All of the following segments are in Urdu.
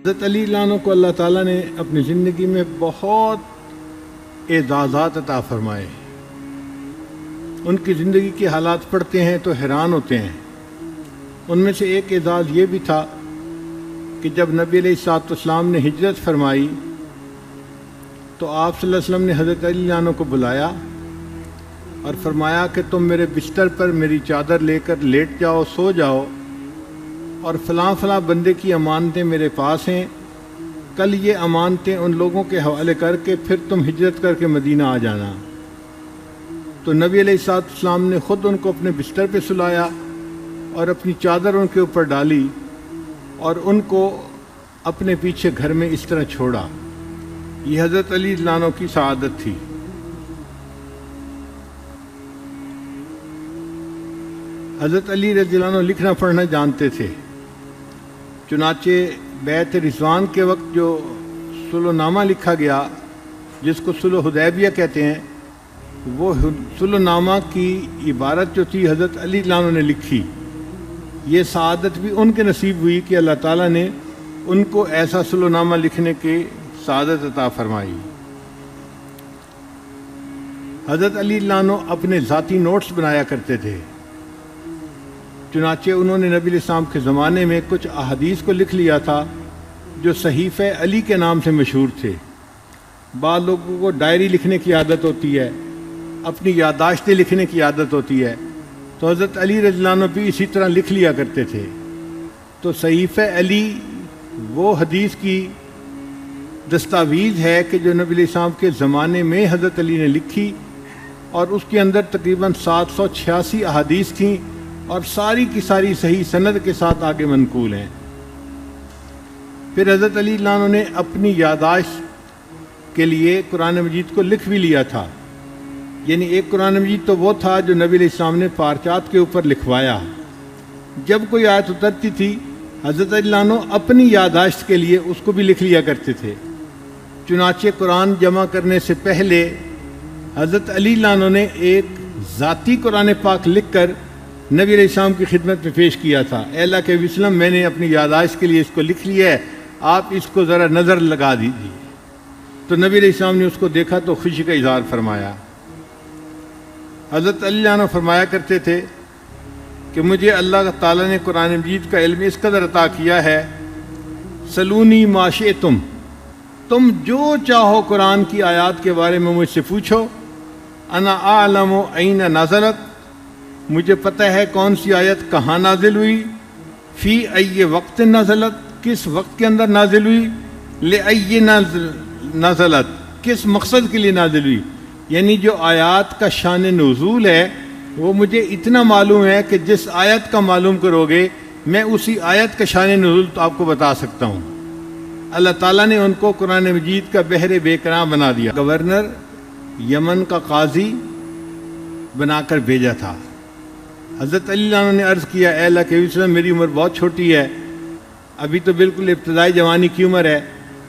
حضرت علی عنہ کو اللہ تعالیٰ نے اپنی زندگی میں بہت اعزازات عطا فرمائے۔ ان کی زندگی کے حالات پڑھتے ہیں تو حیران ہوتے ہیں۔ ان میں سے ایک اعزاز یہ بھی تھا کہ جب نبی علیہ الصلوۃ والسلام نے ہجرت فرمائی تو آپ صلی اللہ علیہ وسلم نے حضرت علی عنہ کو بلایا اور فرمایا کہ تم میرے بستر پر میری چادر لے کر لیٹ جاؤ، سو جاؤ، اور فلاں فلاں بندے کی امانتیں میرے پاس ہیں، کل یہ امانتیں ان لوگوں کے حوالے کر کے پھر تم ہجرت کر کے مدینہ آ جانا۔ تو نبی علیہ الصلوۃ والسلام نے خود ان کو اپنے بستر پہ سلایا اور اپنی چادر ان کے اوپر ڈالی اور ان کو اپنے پیچھے گھر میں اس طرح چھوڑا۔ یہ حضرت علی عنہ کی سعادت تھی۔ حضرت علی رضی اللہ عنہ لکھنا پڑھنا جانتے تھے، چنانچہ بیعت رضوان کے وقت جو صلح نامہ لکھا گیا جس کو صلح حدیبیہ کہتے ہیں، وہ صلح نامہ کی عبارت جو تھی حضرت علی عنہ نے لکھی۔ یہ سعادت بھی ان کے نصیب ہوئی کہ اللہ تعالیٰ نے ان کو ایسا صلح نامہ لکھنے کی سعادت عطا فرمائی۔ حضرت علی عنہ اپنے ذاتی نوٹس بنایا کرتے تھے، چنانچہ انہوں نے نبی علیہ السلام کے زمانے میں کچھ احادیث کو لکھ لیا تھا جو صحیفہ علی کے نام سے مشہور تھے۔ بعض لوگوں کو ڈائری لکھنے کی عادت ہوتی ہے، اپنی یادداشتیں لکھنے کی عادت ہوتی ہے، تو حضرت علی رضی اللہ عنہ بھی اسی طرح لکھ لیا کرتے تھے۔ تو صحیفہ علی وہ حدیث کی دستاویز ہے کہ جو نبی علیہ السلام کے زمانے میں حضرت علی نے لکھی، اور اس کے اندر تقریباً 786 احادیث تھیں اور ساری کی ساری صحیح سند کے ساتھ آگے منقول ہیں۔ پھر حضرت علی عنہ نے اپنی یادداشت کے لیے قرآن مجید کو لکھ بھی لیا تھا، یعنی ایک قرآن مجید تو وہ تھا جو نبی علیہ السلام نے پارچات کے اوپر لکھوایا۔ جب کوئی آیت اترتی تھی حضرت علی عنہ اپنی یادداشت کے لیے اس کو بھی لکھ لیا کرتے تھے۔ چنانچہ قرآن جمع کرنے سے پہلے حضرت علی عنہ نے ایک ذاتی قرآن پاک لکھ کر نبی علیہ السلام کی خدمت میں پیش کیا تھا۔ اے اللہ کے وسلم، میں نے اپنی یادداشت کے لیے اس کو لکھ لیا ہے، آپ اس کو ذرا نظر لگا دیجیے۔ تو نبی علیہ السلام نے اس کو دیکھا تو خوشی کا اظہار فرمایا۔ حضرت علی عنہ فرمایا کرتے تھے کہ مجھے اللہ تعالیٰ نے قرآن مجید کا علم اس قدر عطا کیا ہے، سلونی ما شئتم، تم جو چاہو قرآن کی آیات کے بارے میں مجھ سے پوچھو، انا اعلم این نزلت، مجھے پتہ ہے کون سی آیت کہاں نازل ہوئی، فی ای وقت نزلت، کس وقت کے اندر نازل ہوئی، لئی نزلت، کس مقصد کے لیے نازل ہوئی۔ یعنی جو آیات کا شان نزول ہے وہ مجھے اتنا معلوم ہے کہ جس آیت کا معلوم کرو گے میں اسی آیت کا شان نزول تو آپ کو بتا سکتا ہوں۔ اللہ تعالیٰ نے ان کو قرآن مجید کا بحر بے کرام بنا دیا، گورنر یمن کا قاضی بنا کر بھیجا تھا۔ حضرت علی عنہ نے عرض کیا، اے اللہ کے وسلم، میری عمر بہت چھوٹی ہے، ابھی تو بالکل ابتدائی جوانی کی عمر ہے،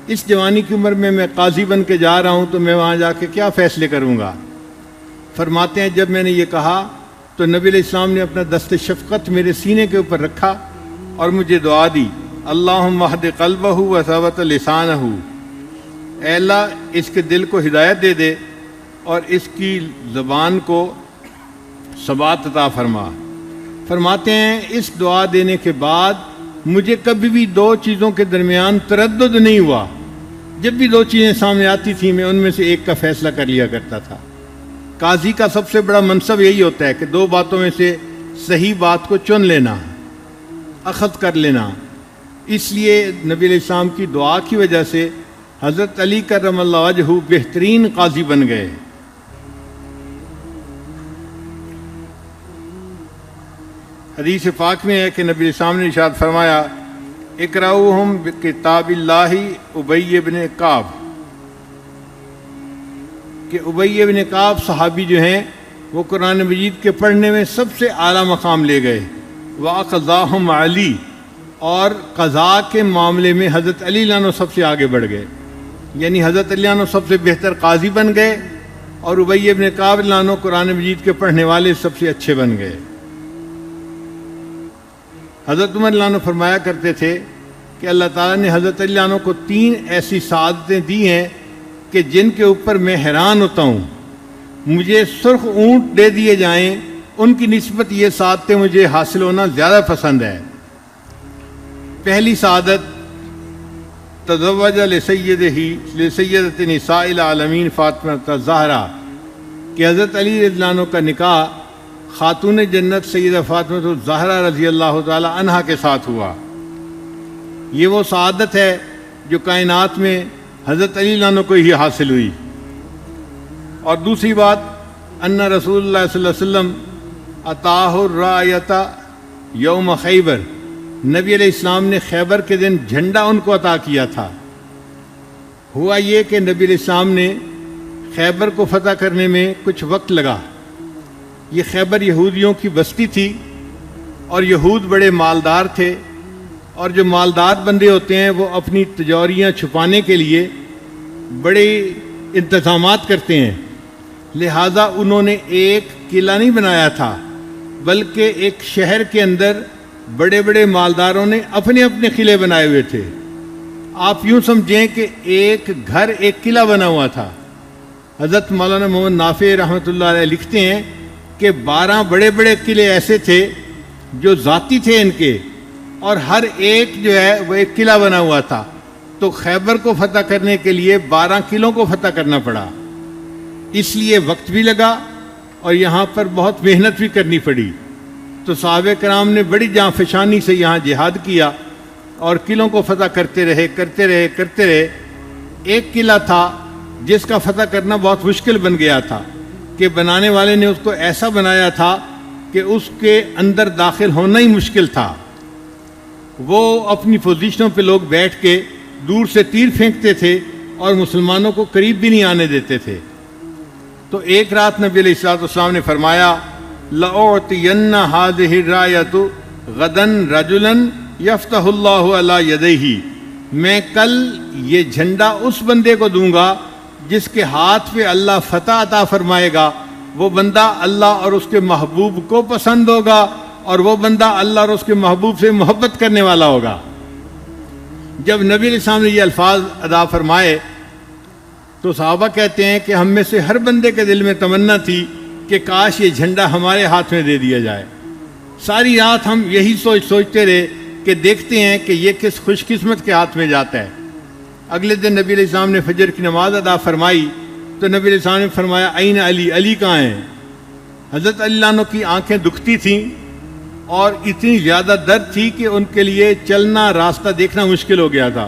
اس جوانی کی عمر میں قاضی بن کے جا رہا ہوں تو میں وہاں جا کے کیا فیصلے کروں گا۔ فرماتے ہیں جب میں نے یہ کہا تو نبی علیہ السلام نے اپنا دست شفقت میرے سینے کے اوپر رکھا اور مجھے دعا دی، اللہم اہد قلبہ وثبت لسانہ، اے اللہ اس کے دل کو ہدایت دے دے اور اس کی زبان کو ثبات عطا فرما۔ فرماتے ہیں اس دعا دینے کے بعد مجھے کبھی بھی دو چیزوں کے درمیان تردد نہیں ہوا، جب بھی دو چیزیں سامنے آتی تھیں میں ان میں سے ایک کا فیصلہ کر لیا کرتا تھا۔ قاضی کا سب سے بڑا منصب یہی ہوتا ہے کہ دو باتوں میں سے صحیح بات کو چن لینا، اخذ کر لینا۔ اس لیے نبی علیہ السلام کی دعا کی وجہ سے حضرت علی کرم اللہ وجہہ بہترین قاضی بن گئے۔ حدیث پاک میں ہے کہ نبی علیہ السلام نے ارشاد فرمایا، اقرؤہم بکتاب اللہ ابی بن کعب، کہ ابی بن کعب صحابی جو ہیں وہ قرآن مجید کے پڑھنے میں سب سے اعلیٰ مقام لے گئے، وقضاہم علی، اور قضاء کے معاملے میں حضرت علی عنہ سب سے آگے بڑھ گئے، یعنی حضرت علی عنہ سب سے بہتر قاضی بن گئے اور ابی بن کعب عنہ قرآن مجید کے پڑھنے والے سب سے اچھے بن گئے۔ حضرت عمر عنہ فرمایا کرتے تھے کہ اللہ تعالیٰ نے حضرت علی عنہ کو 3 ایسی سعادتیں دی ہیں کہ جن کے اوپر میں حیران ہوتا ہوں. مجھے سرخ اونٹ دے دیے جائیں، ان کی نسبت یہ سعادتیں مجھے حاصل ہونا زیادہ پسند ہے. پہلی سعادت تزوج لسیدۃ نساء العالمین فاطمہ الزہرا، کہ حضرت علی رضی اللہ عنہ کا نکاح خاتون جنت سیدہ فاطمہ الزہرا رضی اللہ تعالی عنہا کے ساتھ ہوا. یہ وہ سعادت ہے جو کائنات میں حضرت علی رضی اللہ عنہ کو ہی حاصل ہوئی. اور دوسری بات، ان رسول اللہ صلی اللہ علیہ وسلم عطاہ الرایۃ یوم خیبر، نبی علیہ السلام نے خیبر کے دن جھنڈا ان کو عطا کیا تھا. ہوا یہ کہ نبی علیہ السلام نے خیبر کو فتح کرنے میں کچھ وقت لگا. یہ خیبر یہودیوں کی بستی تھی اور یہود بڑے مالدار تھے، اور جو مالدار بندے ہوتے ہیں وہ اپنی تجوریاں چھپانے کے لیے بڑے انتظامات کرتے ہیں. لہٰذا انہوں نے ایک قلعہ نہیں بنایا تھا، بلکہ ایک شہر کے اندر بڑے بڑے مالداروں نے اپنے اپنے قلعے بنائے ہوئے تھے. آپ یوں سمجھیں کہ ایک گھر ایک قلعہ بنا ہوا تھا. حضرت مولانا محمد نافع رحمۃ اللہ علیہ لکھتے ہیں کہ 12 بڑے بڑے قلعے ایسے تھے جو ذاتی تھے ان کے، اور ہر ایک جو ہے وہ ایک قلعہ بنا ہوا تھا. تو خیبر کو فتح کرنے کے لیے 12 قلعوں کو فتح کرنا پڑا. اس لیے وقت بھی لگا اور یہاں پر بہت محنت بھی کرنی پڑی. تو صحابہ کرام نے بڑی جانفشانی سے یہاں جہاد کیا اور قلعوں کو فتح کرتے رہے. ایک قلعہ تھا جس کا فتح کرنا بہت مشکل بن گیا تھا کہ بنانے والے نے اس کو ایسا بنایا تھا کہ اس کے اندر داخل ہونا ہی مشکل تھا. وہ اپنی پوزیشنوں پہ لوگ بیٹھ کے دور سے تیر پھینکتے تھے اور مسلمانوں کو قریب بھی نہیں آنے دیتے تھے. تو ایک رات نبی علیہ الصلوۃ والسلام نے فرمایا، لَأُعْطِيَنَّ هَذِهِ الرَّایَةُ غَدًا رَجُلًا يَفْتَحُ اللَّهُ عَلَى يَدَيْهِ، میں کل یہ جھنڈا اس بندے کو دوں گا جس کے ہاتھ پہ اللہ فتح عطا فرمائے گا. وہ بندہ اللہ اور اس کے محبوب کو پسند ہوگا، اور وہ بندہ اللہ اور اس کے محبوب سے محبت کرنے والا ہوگا. جب نبی علیہ السلام نے یہ الفاظ ادا فرمائے تو صحابہ کہتے ہیں کہ ہم میں سے ہر بندے کے دل میں تمنا تھی کہ کاش یہ جھنڈا ہمارے ہاتھ میں دے دیا جائے. ساری رات ہم یہی سوچتے رہے کہ دیکھتے ہیں کہ یہ کس خوش قسمت کے ہاتھ میں جاتا ہے. اگلے دن نبی علیہ السلام نے فجر کی نماز ادا فرمائی تو نبی علیہ السلام نے فرمایا، این علی، علی کہاں ہیں؟ حضرت علی عنہ کی آنکھیں دکھتی تھیں اور اتنی زیادہ درد تھی کہ ان کے لیے چلنا، راستہ دیکھنا مشکل ہو گیا تھا.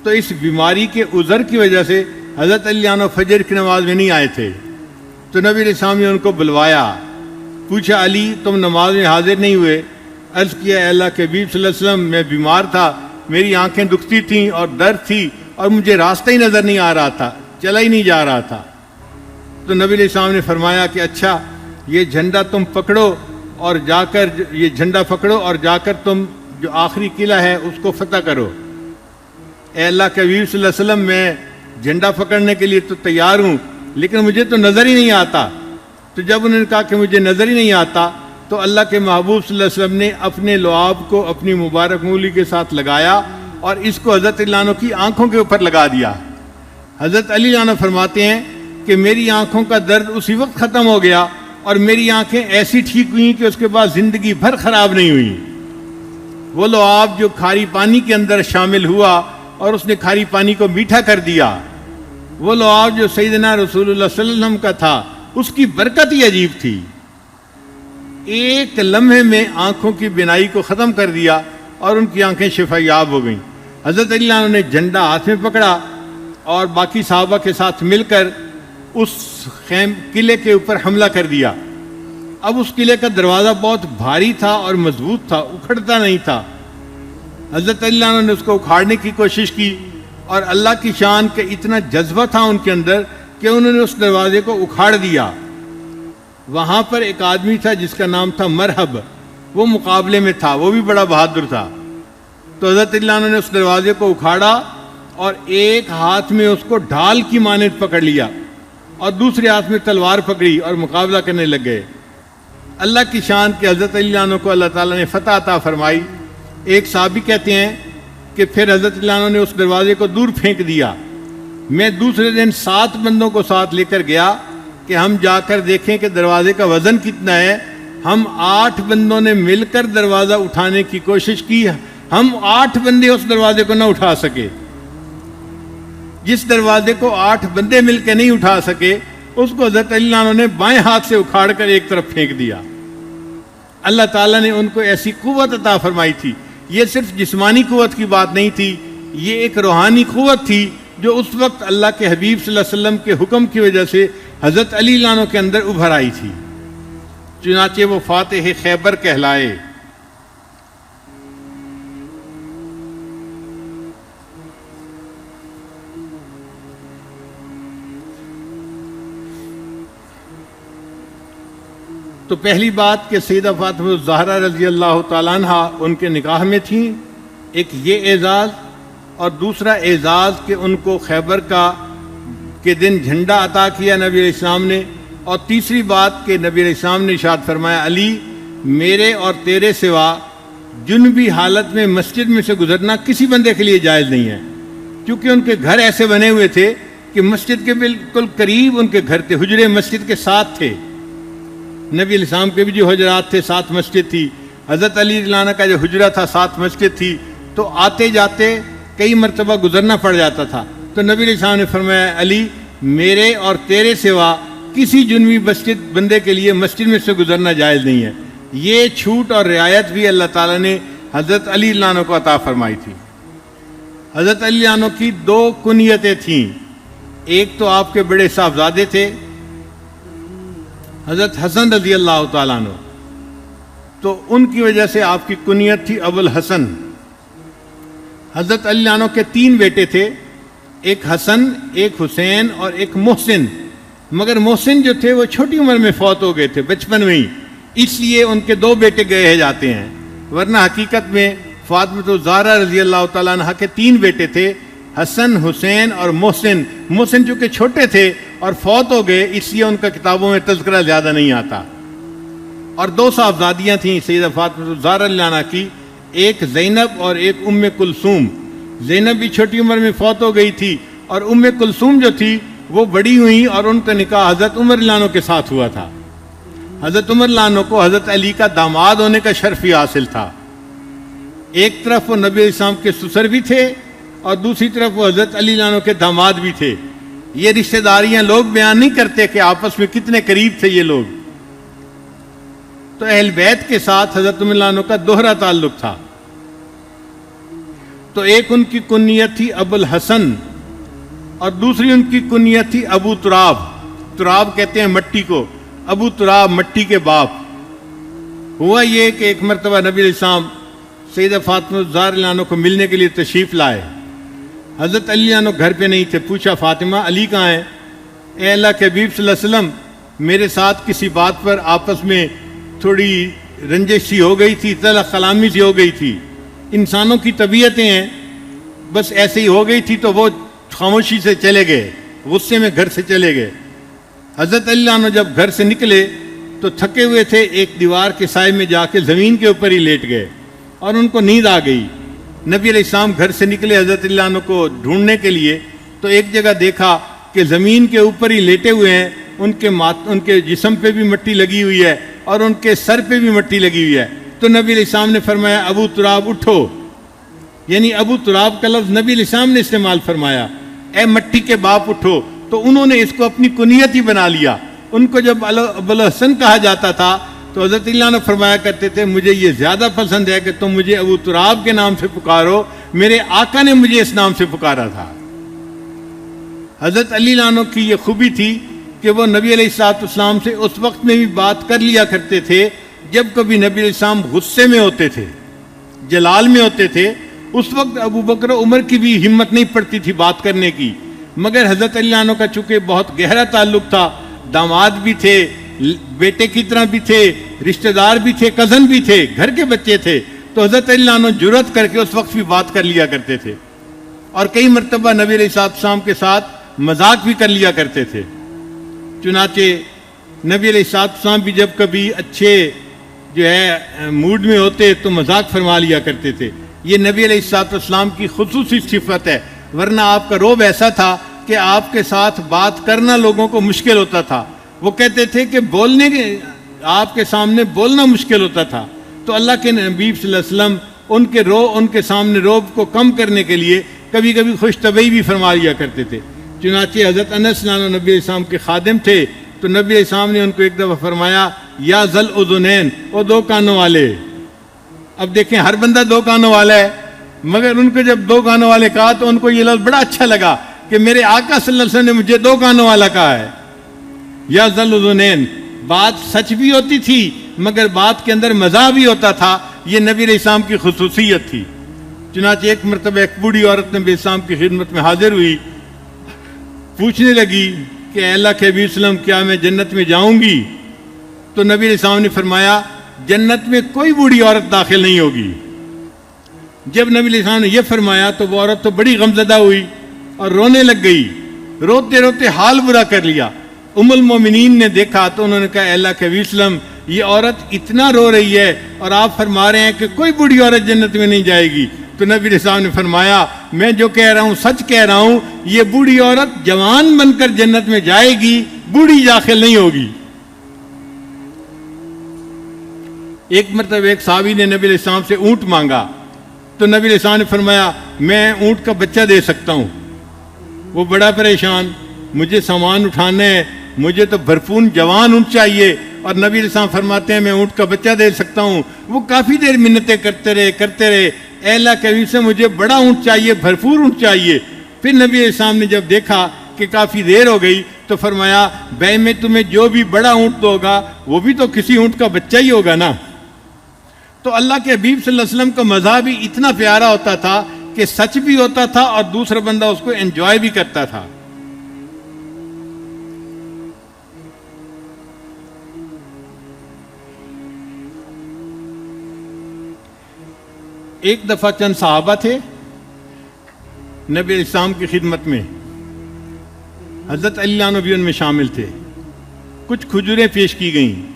تو اس بیماری کے عذر کی وجہ سے حضرت علی عنہ فجر کی نماز میں نہیں آئے تھے. تو نبی علیہ السلام نے ان کو بلوایا، پوچھا، علی تم نماز میں حاضر نہیں ہوئے؟ عرض کیا، اے اللہ کے حبیب صلی اللہ علیہ وسلم، میں بیمار تھا، میری آنکھیں دکھتی تھیں اور درد تھی اور مجھے راستہ ہی نظر نہیں آ رہا تھا، چلا ہی نہیں جا رہا تھا. تو نبی علیہ السلام نے فرمایا کہ اچھا یہ جھنڈا تم پکڑو اور جا کر جا کر تم جو آخری قلعہ ہے اس کو فتح کرو. اے اللہ کے حبیب صلی اللہ علیہ وسلم، میں جھنڈا پکڑنے کے لیے تو تیار ہوں لیکن مجھے تو نظر ہی نہیں آتا. تو جب انہوں نے کہا کہ مجھے نظر ہی نہیں آتا تو اللہ کے محبوب صلی اللہ علیہ وسلم نے اپنے لعاب کو اپنی مبارک انگلی کے ساتھ لگایا اور اس کو حضرت علی عنہ کی آنکھوں کے اوپر لگا دیا. حضرت علی عنہ فرماتے ہیں کہ میری آنکھوں کا درد اسی وقت ختم ہو گیا اور میری آنکھیں ایسی ٹھیک ہوئیں کہ اس کے بعد زندگی بھر خراب نہیں ہوئی. وہ لعاب جو کھاری پانی کے اندر شامل ہوا اور اس نے کھاری پانی کو میٹھا کر دیا، وہ لعاب جو سیدنا رسول اللہ صلی اللہ علیہ وسلم کا تھا، اس کی برکت ہی عجیب تھی. ایک لمحے میں آنکھوں کی بینائی کو ختم کر دیا اور ان کی آنکھیں شفا یاب ہو گئیں. حضرت علی عنہ نے جھنڈا ہاتھ میں پکڑا اور باقی صحابہ کے ساتھ مل کر اس قلعے کے اوپر حملہ کر دیا. اب اس قلعے کا دروازہ بہت بھاری تھا اور مضبوط تھا، اکھڑتا نہیں تھا. حضرت علی عنہ نے اس کو اکھاڑنے کی کوشش کی اور اللہ کی شان کے اتنا جذبہ تھا ان کے اندر کہ انہوں نے اس دروازے کو اکھاڑ دیا. وہاں پر ایک آدمی تھا جس کا نام تھا مرحب، وہ مقابلے میں تھا، وہ بھی بڑا بہادر تھا. تو حضرت علی عنہ نے اس دروازے کو اکھاڑا اور ایک ہاتھ میں اس کو ڈھال کی مانند پکڑ لیا اور دوسرے ہاتھ میں تلوار پکڑی اور مقابلہ کرنے لگ گئے. اللہ کی شان کہ حضرت علی عنہ کو اللہ تعالیٰ نے فتح عطا فرمائی. ایک صحابی کہتے ہیں کہ پھر حضرت اللہ عنہ نے اس دروازے کو دور پھینک دیا۔ میں دوسرے دن 7 بندوں کو ساتھ لے کر گیا کہ ہم جا کر دیکھیں کہ دروازے کا وزن کتنا ہے۔ ہم 8 بندوں نے مل کر دروازہ اٹھانے کی کوشش کی، ہم 8 بندے اس دروازے کو نہ اٹھا سکے۔ جس دروازے کو 8 بندے مل کے نہیں اٹھا سکے، اس کو حضرت علی عنہ نے بائیں ہاتھ سے اکھاڑ کر ایک طرف پھینک دیا۔ اللہ تعالیٰ نے ان کو ایسی قوت عطا فرمائی تھی۔ یہ صرف جسمانی قوت کی بات نہیں تھی، یہ ایک روحانی قوت تھی جو اس وقت اللہ کے حبیب صلی اللہ علیہ وسلم کے حکم کی وجہ سے حضرت علی عنہ کے اندر ابھر آئی تھی۔ چنانچہ وہ فاتح خیبر کہلائے۔ تو پہلی بات کہ سیدہ فاطمہ الزہرا رضی اللہ تعالیٰ عنہ ان کے نکاح میں تھیں، ایک یہ اعزاز، اور دوسرا اعزاز کہ ان کو خیبر کے دن جھنڈا عطا کیا نبی علیہ السلام نے، اور تیسری بات کہ نبی علیہ السلام نے ارشاد فرمایا علی میرے اور تیرے سوا جنبی حالت میں مسجد میں سے گزرنا کسی بندے کے لیے جائز نہیں ہے، کیونکہ ان کے گھر ایسے بنے ہوئے تھے کہ مسجد کے بالکل قریب ان کے گھر تھے، حجرے مسجد کے ساتھ تھے۔ نبی علیہ السلام کے بھی جو حجرات تھے ساتھ مسجد تھی، حضرت علی رضی اللہ عنہ کا جو حجرہ تھا ساتھ مسجد تھی، تو آتے جاتے کئی مرتبہ گزرنا پڑ جاتا تھا۔ تو نبی علیہ السلام نے فرمایا علی میرے اور تیرے سوا کسی جنوبی مسجد بندے کے لیے مسجد میں سے گزرنا جائز نہیں ہے۔ یہ چھوٹ اور رعایت بھی اللہ تعالیٰ نے حضرت علی رضی اللہ عنہ کو عطا فرمائی تھی۔ حضرت علی عنہ کی 2 کنیتیں تھیں، ایک تو آپ کے بڑے صاحبزادے تھے حضرت حسن رضی اللہ تعالیٰ عنہ، تو ان کی وجہ سے آپ کی کنیت تھی ابو الحسن۔ حضرت علی عنہ کے 3 بیٹے تھے، ایک حسن، ایک حسین اور ایک محسن، مگر محسن جو تھے وہ چھوٹی عمر میں فوت ہو گئے تھے، بچپن میں ہی، اس لیے ان کے 2 بیٹے گئے جاتے ہیں، ورنہ حقیقت میں فاطمہ الزہرا رضی اللہ تعالیٰ عنہ کے 3 بیٹے تھے، حسن، حسین اور محسن۔ محسن چونکہ چھوٹے تھے اور فوت ہو گئے، اس لیے ان کا کتابوں میں تذکرہ زیادہ نہیں آتا۔ اور 2 صاحبزادیاں تھیں سیدہ فاطمہ الزہرا رضی اللہ عنہ کی، ایک زینب اور ایک ام کلثوم۔ زینب بھی چھوٹی عمر میں فوت ہو گئی تھی، اور ام کلثوم جو تھی وہ بڑی ہوئی، اور ان کا نکاح حضرت عمر رضی اللہ عنہ کے ساتھ ہوا تھا۔ حضرت عمر رضی اللہ عنہ کو حضرت علی کا داماد ہونے کا شرف ہی حاصل تھا۔ ایک طرف وہ نبی علیہ السلام کے سسر بھی تھے، اور دوسری طرف وہ حضرت علی رضی اللہ عنہ کے داماد بھی تھے۔ یہ رشتہ داریاں لوگ بیان نہیں کرتے کہ آپس میں کتنے قریب تھے یہ لوگ۔ تو اہل بیت کے ساتھ حضرت عمر رضی اللہ عنہ کا دوہرا تعلق تھا۔ تو ایک ان کی کنیت تھی ابو الحسن، اور دوسری ان کی کنیت تھی ابو تراب۔ تراب کہتے ہیں مٹی کو، ابو تراب مٹی کے باپ۔ ہوا یہ کہ ایک مرتبہ نبی علیہ السلام سیدہ فاطمہ الزہرا رضی اللہ عنہ کو ملنے کے لیے تشریف لائے۔ حضرت علی عنہ گھر پہ نہیں تھے، پوچھا فاطمہ علی کہاں ہیں؟ اے اللہ کے حبیب صلی اللہ علیہ وسلم میرے ساتھ کسی بات پر آپس میں تھوڑی رنجش سی ہو گئی تھی، طلع کلامی سی ہو گئی تھی، انسانوں کی طبیعتیں ہیں، بس ایسے ہی ہو گئی تھی، تو وہ خاموشی سے چلے گئے، غصے میں گھر سے چلے گئے۔ حضرت علی عنہ جب گھر سے نکلے تو تھکے ہوئے تھے، ایک دیوار کے سائے میں جا کے زمین کے اوپر ہی لیٹ گئے، اور ان کو نیند آ گئی۔ نبی علیہ السلام گھر سے نکلے حضرت علی عنہ کو ڈھونڈنے کے لیے، تو ایک جگہ دیکھا کہ زمین کے اوپر ہی لیٹے ہوئے ہیں، ان کے جسم پہ بھی مٹی لگی ہوئی ہے اور ان کے سر پہ بھی مٹی لگی ہوئی ہے۔ تو نبی علیہ السلام نے فرمایا ابو تراب اٹھو، یعنی ابو تراب کا لفظ نبی علیہ السلام نے استعمال فرمایا، اے مٹی کے باپ اٹھو۔ تو انہوں نے اس کو اپنی کنیت ہی بنا لیا۔ ان کو جب ابو الحسن کہا جاتا تھا تو حضرت علی عنہ فرمایا کرتے تھے مجھے یہ زیادہ پسند ہے کہ تم مجھے ابو تراب کے نام سے پکارو، میرے آقا نے مجھے اس نام سے پکارا تھا۔ حضرت علی عنہ کی یہ خوبی تھی کہ وہ نبی علیہ الصلوۃ والسلام سے اس وقت میں بھی بات کر لیا کرتے تھے جب کبھی نبی علیہ السلام غصے میں ہوتے تھے، جلال میں ہوتے تھے، اس وقت ابو بکر و عمر کی بھی ہمت نہیں پڑتی تھی بات کرنے کی، مگر حضرت علی عنہ کا چونکہ بہت گہرا تعلق تھا، داماد بھی تھے، بیٹے کی طرح بھی تھے، رشتہ دار بھی تھے، کزن بھی تھے، گھر کے بچے تھے، تو حضرت علی عنہ جرأت کر کے اس وقت بھی بات کر لیا کرتے تھے، اور کئی مرتبہ نبی علیہ السلام کے ساتھ مذاق بھی کر لیا کرتے تھے۔ چنانچہ نبی علیہ السلام بھی جب کبھی اچھے جو ہے موڈ میں ہوتے تو مذاق فرما لیا کرتے تھے۔ یہ نبی علیہ الصلوۃ والسلام کی خصوصی صفت ہے، ورنہ آپ کا روب ایسا تھا کہ آپ کے ساتھ بات کرنا لوگوں کو مشکل ہوتا تھا۔ وہ کہتے تھے کہ آپ کے سامنے بولنا مشکل ہوتا تھا، تو اللہ کے نبی صلی اللہ علیہ وسلم ان کے سامنے روب کو کم کرنے کے لیے کبھی کبھی خوش طبعی بھی فرما لیا کرتے تھے۔ چنانچہ حضرت انس نبی علیہ السلام کے خادم تھے، تو نبی علیہ السلام نے ان کو ایک دفعہ فرمایا یا ذل اذنین، او دو کانوں والے۔ اب دیکھیں ہر بندہ دو کانوں والا ہے، مگر ان کو جب دو کانوں والے کہا تو ان کو یہ لفظ بڑا اچھا لگا کہ میرے آقا صلی اللہ علیہ وسلم نے مجھے دو کانوں والا کہا ہے۔ یا ذل اذنین، بات سچ بھی ہوتی تھی مگر بات کے اندر مزاح بھی ہوتا تھا، یہ نبی علیہ السلام کی خصوصیت تھی۔ چنانچہ ایک مرتبہ ایک بوڑھی عورت نبی علیہ السلام کی خدمت میں حاضر ہوئی، پوچھنے لگی کہ اے اللہ کے نبی وسلم کیا میں جنت میں جاؤں گی؟ تو نبی علیہ السلام نے فرمایا جنت میں کوئی بوڑھی عورت داخل نہیں ہوگی۔ جب نبی علیہ السلام نے یہ فرمایا تو وہ عورت تو بڑی غمزدہ ہوئی اور رونے لگ گئی، روتے روتے حال برا کر لیا۔ ام المومنین نے دیکھا تو انہوں نے کہا اے اللہ کے نبی وسلم یہ عورت اتنا رو رہی ہے اور آپ فرما رہے ہیں کہ کوئی بوڑھی عورت جنت میں نہیں جائے گی۔ تو نبی علیہ السلام نے فرمایا میں جو کہہ رہا ہوں سچ کہہ رہا ہوں، یہ بوڑھی عورت جوان بن کر جنت میں جائے گی، بوڑھی داخل نہیں ہوگی۔ ایک مرتبہ ایک صحابی نے نبی علیہ السلام سے اونٹ مانگا تو نبی علیہ السلام نے فرمایا میں اونٹ کا بچہ دے سکتا ہوں۔ وہ بڑا پریشان، مجھے سامان اٹھانا ہے، مجھے تو بھرپور جوان اونٹ چاہیے، اور نبی علیہ السلام فرماتے ہیں میں اونٹ کا بچہ دے سکتا ہوں۔ وہ کافی دیر منتیں کرتے رہے، اے اللہ کے نبی سے مجھے بڑا اونٹ چاہیے، بھرپور اونٹ چاہیے۔ پھر نبی علیہ السلام نے جب دیکھا کہ کافی دیر ہو گئی تو فرمایا بھائی میں تمہیں جو بھی بڑا اونٹ دوں گا وہ بھی تو کسی اونٹ کا بچہ ہی ہوگا نا۔ تو اللہ کے حبیب صلی اللہ علیہ وسلم کا مزاح بھی اتنا پیارا ہوتا تھا کہ سچ بھی ہوتا تھا اور دوسرا بندہ اس کو انجوائے بھی کرتا تھا۔ ایک دفعہ چند صحابہ تھے نبی علیہ السلام کی خدمت میں، حضرت علی رضی اللہ عنہ بھی ان میں شامل تھے۔ کچھ کھجوریں پیش کی گئیں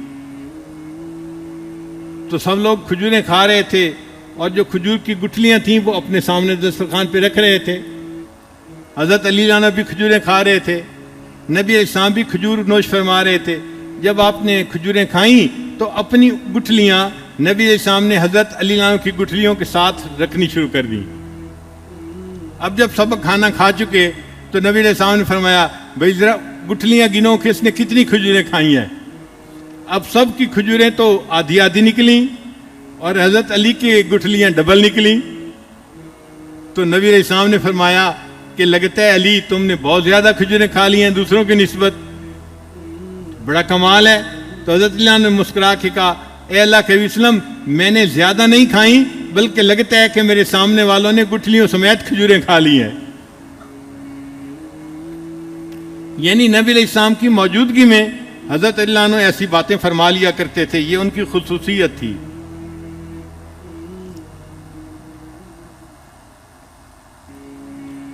تو سب لوگ کھجوریں کھا رہے تھے، اور جو کھجور کی گٹھلیاں تھیں وہ اپنے سامنے دسترخوان پہ رکھ رہے تھے۔ حضرت علی رضی اللہ عنہ بھی کھجوریں کھا رہے تھے، نبی علیہ السلام بھی کھجور نوش فرما رہے تھے۔ جب آپ نے کھجوریں کھائیں تو اپنی گٹھلیاں نبی علیہ السلام نے حضرت علی رضی اللہ عنہ کی گٹھلیوں کے ساتھ رکھنی شروع کر دیں۔ اب جب سب کھانا کھا چکے تو نبی علیہ السلام نے فرمایا بھائی ذرا گٹھلیاں گنو کہ اس نے کتنی کھجوریں کھائی ہیں۔ اب سب کی کھجوریں تو آدھی آدھی نکلیں اور حضرت علی کی گٹھلیاں ڈبل نکلیں۔ تو نبی علیہ السلام نے فرمایا کہ لگتا ہے علی تم نے بہت زیادہ کھجوریں کھا لی ہیں دوسروں کی نسبت، بڑا کمال ہے۔ تو حضرت علی نے مسکرا کے کہا اے اللہ کے نبی وسلم میں نے زیادہ نہیں کھائیں بلکہ لگتا ہے کہ میرے سامنے والوں نے گٹھلیوں سمیت کھجوریں کھا لی ہیں۔ یعنی نبی علیہ السلام کی موجودگی میں حضرت علی عنہ ایسی باتیں فرما لیا کرتے تھے، یہ ان کی خصوصیت تھی۔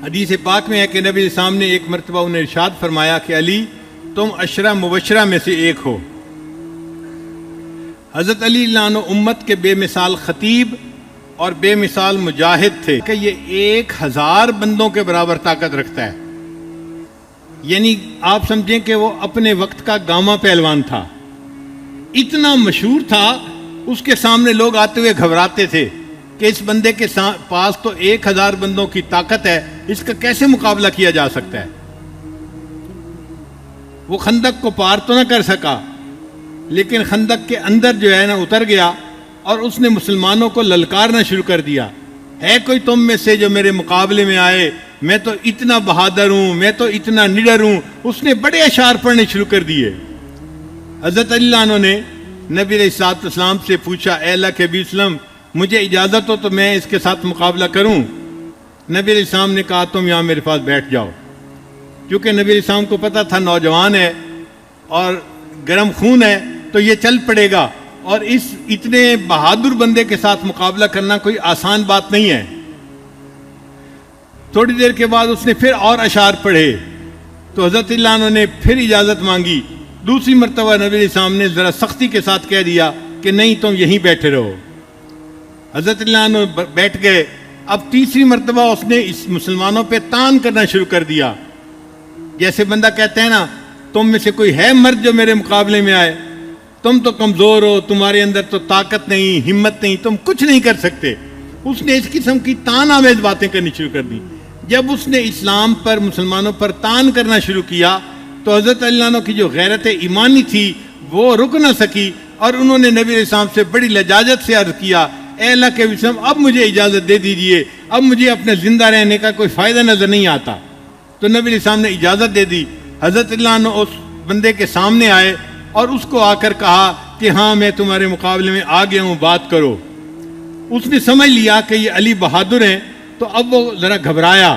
حدیث پاک میں ہے کہ نبی علیہ السلام نے ایک مرتبہ انہیں ارشاد فرمایا کہ علی تم عشرہ مبشرہ میں سے ایک ہو۔ حضرت علی اللہ عنہ امت کے بے مثال خطیب اور بے مثال مجاہد تھے کہ یہ 1000 بندوں کے برابر طاقت رکھتا ہے۔ یعنی آپ سمجھیں کہ وہ اپنے وقت کا گاما پہلوان تھا، اتنا مشہور تھا، اس کے سامنے لوگ آتے ہوئے گھبراتے تھے کہ اس بندے کے پاس تو 1000 بندوں کی طاقت ہے، اس کا کیسے مقابلہ کیا جا سکتا ہے۔ وہ خندق کو پار تو نہ کر سکا لیکن خندق کے اندر جو ہے نا اتر گیا اور اس نے مسلمانوں کو للکارنا شروع کر دیا، ہے کوئی تم میں سے جو میرے مقابلے میں آئے، میں تو اتنا بہادر ہوں، میں تو اتنا نڈر ہوں۔ اس نے بڑے اشعار پڑھنے شروع کر دیے۔ حضرت علی عنہ نے نبی علیہ الصلوۃ والسلام سے پوچھا اے اللہ کے نبی وسلم مجھے اجازت ہو تو میں اس کے ساتھ مقابلہ کروں؟ نبی علیہ السلام نے کہا تم یہاں میرے پاس بیٹھ جاؤ، کیونکہ نبی علیہ السلام کو پتہ تھا نوجوان ہے اور گرم خون ہے تو یہ چل پڑے گا، اور اس اتنے بہادر بندے کے ساتھ مقابلہ کرنا کوئی آسان بات نہیں ہے۔ تھوڑی دیر کے بعد اس نے پھر اور اشعار پڑھے تو حضرت اللہ عنہ نے پھر اجازت مانگی۔ دوسری مرتبہ نبی علیہ السلام نے ذرا سختی کے ساتھ کہہ دیا کہ نہیں تم یہیں بیٹھے رہو۔ حضرت اللہ عنہ بیٹھ گئے. اب تیسری مرتبہ اس نے اس مسلمانوں پہ تان کرنا شروع کر دیا. جیسے بندہ کہتا ہے نا تم میں سے کوئی ہے مرد جو میرے مقابلے میں آئے, تم تو کمزور ہو, تمہارے اندر تو طاقت نہیں, ہمت نہیں, تم کچھ نہیں کر سکتے. اس نے اس قسم کی تان آمیز باتیں کرنی شروع کر دی. جب اس نے اسلام پر, مسلمانوں پر تان کرنا شروع کیا تو حضرت علی عنہ کی جو غیرت ایمانی تھی وہ رک نہ سکی, اور انہوں نے نبی علیہ السلام سے بڑی لجاجت سے عرض کیا, اے اللہ کے وسلم اب مجھے اجازت دے دیجئے, اب مجھے اپنے زندہ رہنے کا کوئی فائدہ نظر نہیں آتا. تو نبی علیہ السلام نے اجازت دے دی. حضرت اللہ عنہ اس بندے کے سامنے آئے اور اس کو آ کر کہا کہ ہاں میں تمہارے مقابلے میں آ گیا ہوں, بات کرو. اس نے سمجھ لیا کہ یہ علی بہادر ہیں, تو اب وہ ذرا گھبرایا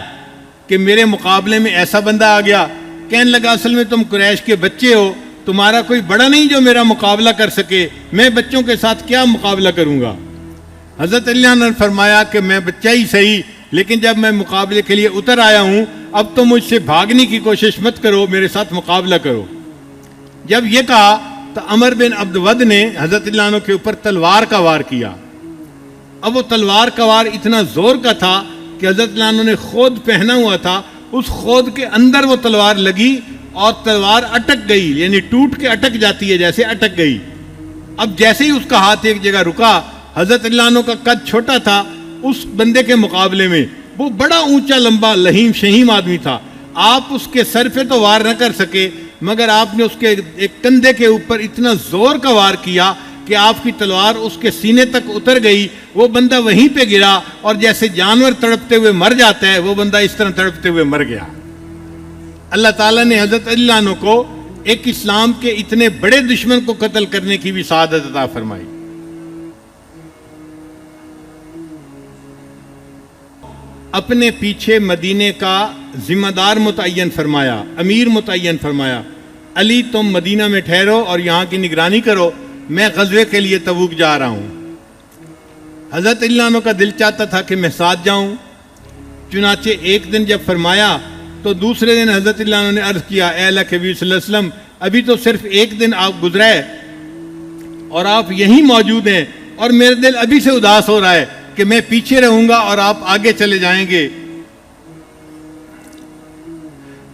کہ میرے مقابلے میں ایسا بندہ آ گیا. کہنے لگا اصل میں تم قریش کے بچے ہو, تمہارا کوئی بڑا نہیں جو میرا مقابلہ کر سکے, میں بچوں کے ساتھ کیا مقابلہ کروں گا. حضرت علی عنہ نے فرمایا کہ میں بچہ ہی صحیح, لیکن جب میں مقابلے کے لیے اتر آیا ہوں اب تو مجھ سے بھاگنے کی کوشش مت کرو, میرے ساتھ مقابلہ کرو. جب یہ کہا تو عمر بن عبد ود نے حضرت اللہ عنہ کے اوپر تلوار کا وار کیا. اب وہ تلوار کا وار اتنا زور کا تھا کہ حضرت اللہ عنہ نے خود پہنا ہوا تھا, اس خود کے اندر وہ تلوار لگی اور تلوار اٹک گئی, یعنی ٹوٹ کے اٹک جاتی ہے جیسے اٹک گئی. اب جیسے ہی اس کا ہاتھ ایک جگہ رکا, حضرت اللہ عنہ کا قد چھوٹا تھا اس بندے کے مقابلے میں, وہ بڑا اونچا لمبا لہیم شہیم آدمی تھا. آپ اس کے سر پہ تو وار نہ کر سکے, مگر آپ نے اس کے ایک کندھے کے اوپر اتنا زور کا وار کیا کہ آپ کی تلوار اس کے سینے تک اتر گئی. وہ بندہ وہیں پہ گرا, اور جیسے جانور تڑپتے ہوئے مر جاتا ہے وہ بندہ اس طرح تڑپتے ہوئے مر گیا. اللہ تعالیٰ نے حضرت علی عنہ کو ایک اسلام کے اتنے بڑے دشمن کو قتل کرنے کی بھی سعادت عطا فرمائی. اپنے پیچھے مدینے کا ذمہ دار متعین فرمایا, امیر متعین فرمایا, علی تم مدینہ میں ٹھہرو اور یہاں کی نگرانی کرو, میں غزوے کے لیے تبوک جا رہا ہوں. حضرت علی عنہ کا دل چاہتا تھا کہ میں ساتھ جاؤں. چنانچہ ایک دن جب فرمایا تو دوسرے دن حضرت علی عنہ نے عرض کیا, اے اللہ کے نبی صلی اللہ علیہ وسلم ابھی تو صرف ایک دن آپ گزرا ہے اور آپ یہیں موجود ہیں, اور میرا دل ابھی سے اداس ہو رہا ہے کہ میں پیچھے رہوں گا اور آپ آگے چلے جائیں گے.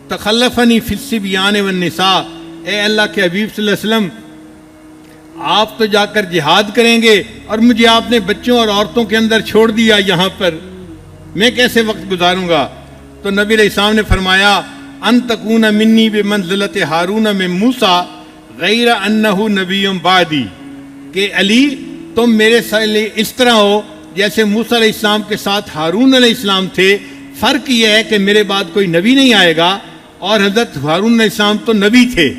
تخلفنی فی الصبیان والنساء, اے اللہ کے حبیب صلی اللہ علیہ وسلم آپ تو جا کر جہاد کریں گے اور مجھے آپ نے بچوں اور عورتوں کے اندر چھوڑ دیا یہاں پر, میں کیسے وقت گزاروں گا. تو نبی علیہ السلام نے فرمایا, ان تکون منی بمنزلت ہارون من موسیٰ غیر انہ نبی بعدی, کہ علی تم میرے لیے اس طرح ہو جیسے موسیٰ علیہ السلام کے ساتھ ہارون علیہ السلام تھے. فرق یہ ہے کہ میرے بعد کوئی نبی نہیں آئے گا, اور حضرت ہارون علیہ السلام تو نبی تھے,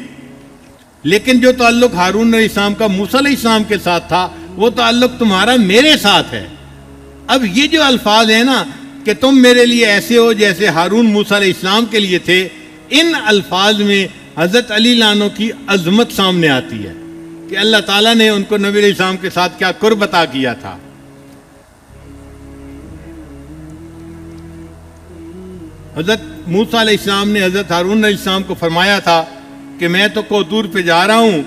لیکن جو تعلق ہارون علیہ السلام کا موسیٰ علیہ السلام کے ساتھ تھا وہ تعلق تمہارا میرے ساتھ ہے. اب یہ جو الفاظ ہیں نا کہ تم میرے لیے ایسے ہو جیسے ہارون موسیٰ علیہ السلام کے لیے تھے, ان الفاظ میں حضرت علی عنہ کی عظمت سامنے آتی ہے کہ اللہ تعالیٰ نے ان کو نبی علیہ السلام کے ساتھ کیا قرب عطا کیا تھا. حضرت موسیٰ علیہ السلام نے حضرت ہارون علیہ السلام کو فرمایا تھا کہ میں تو کوطور پہ جا رہا ہوں,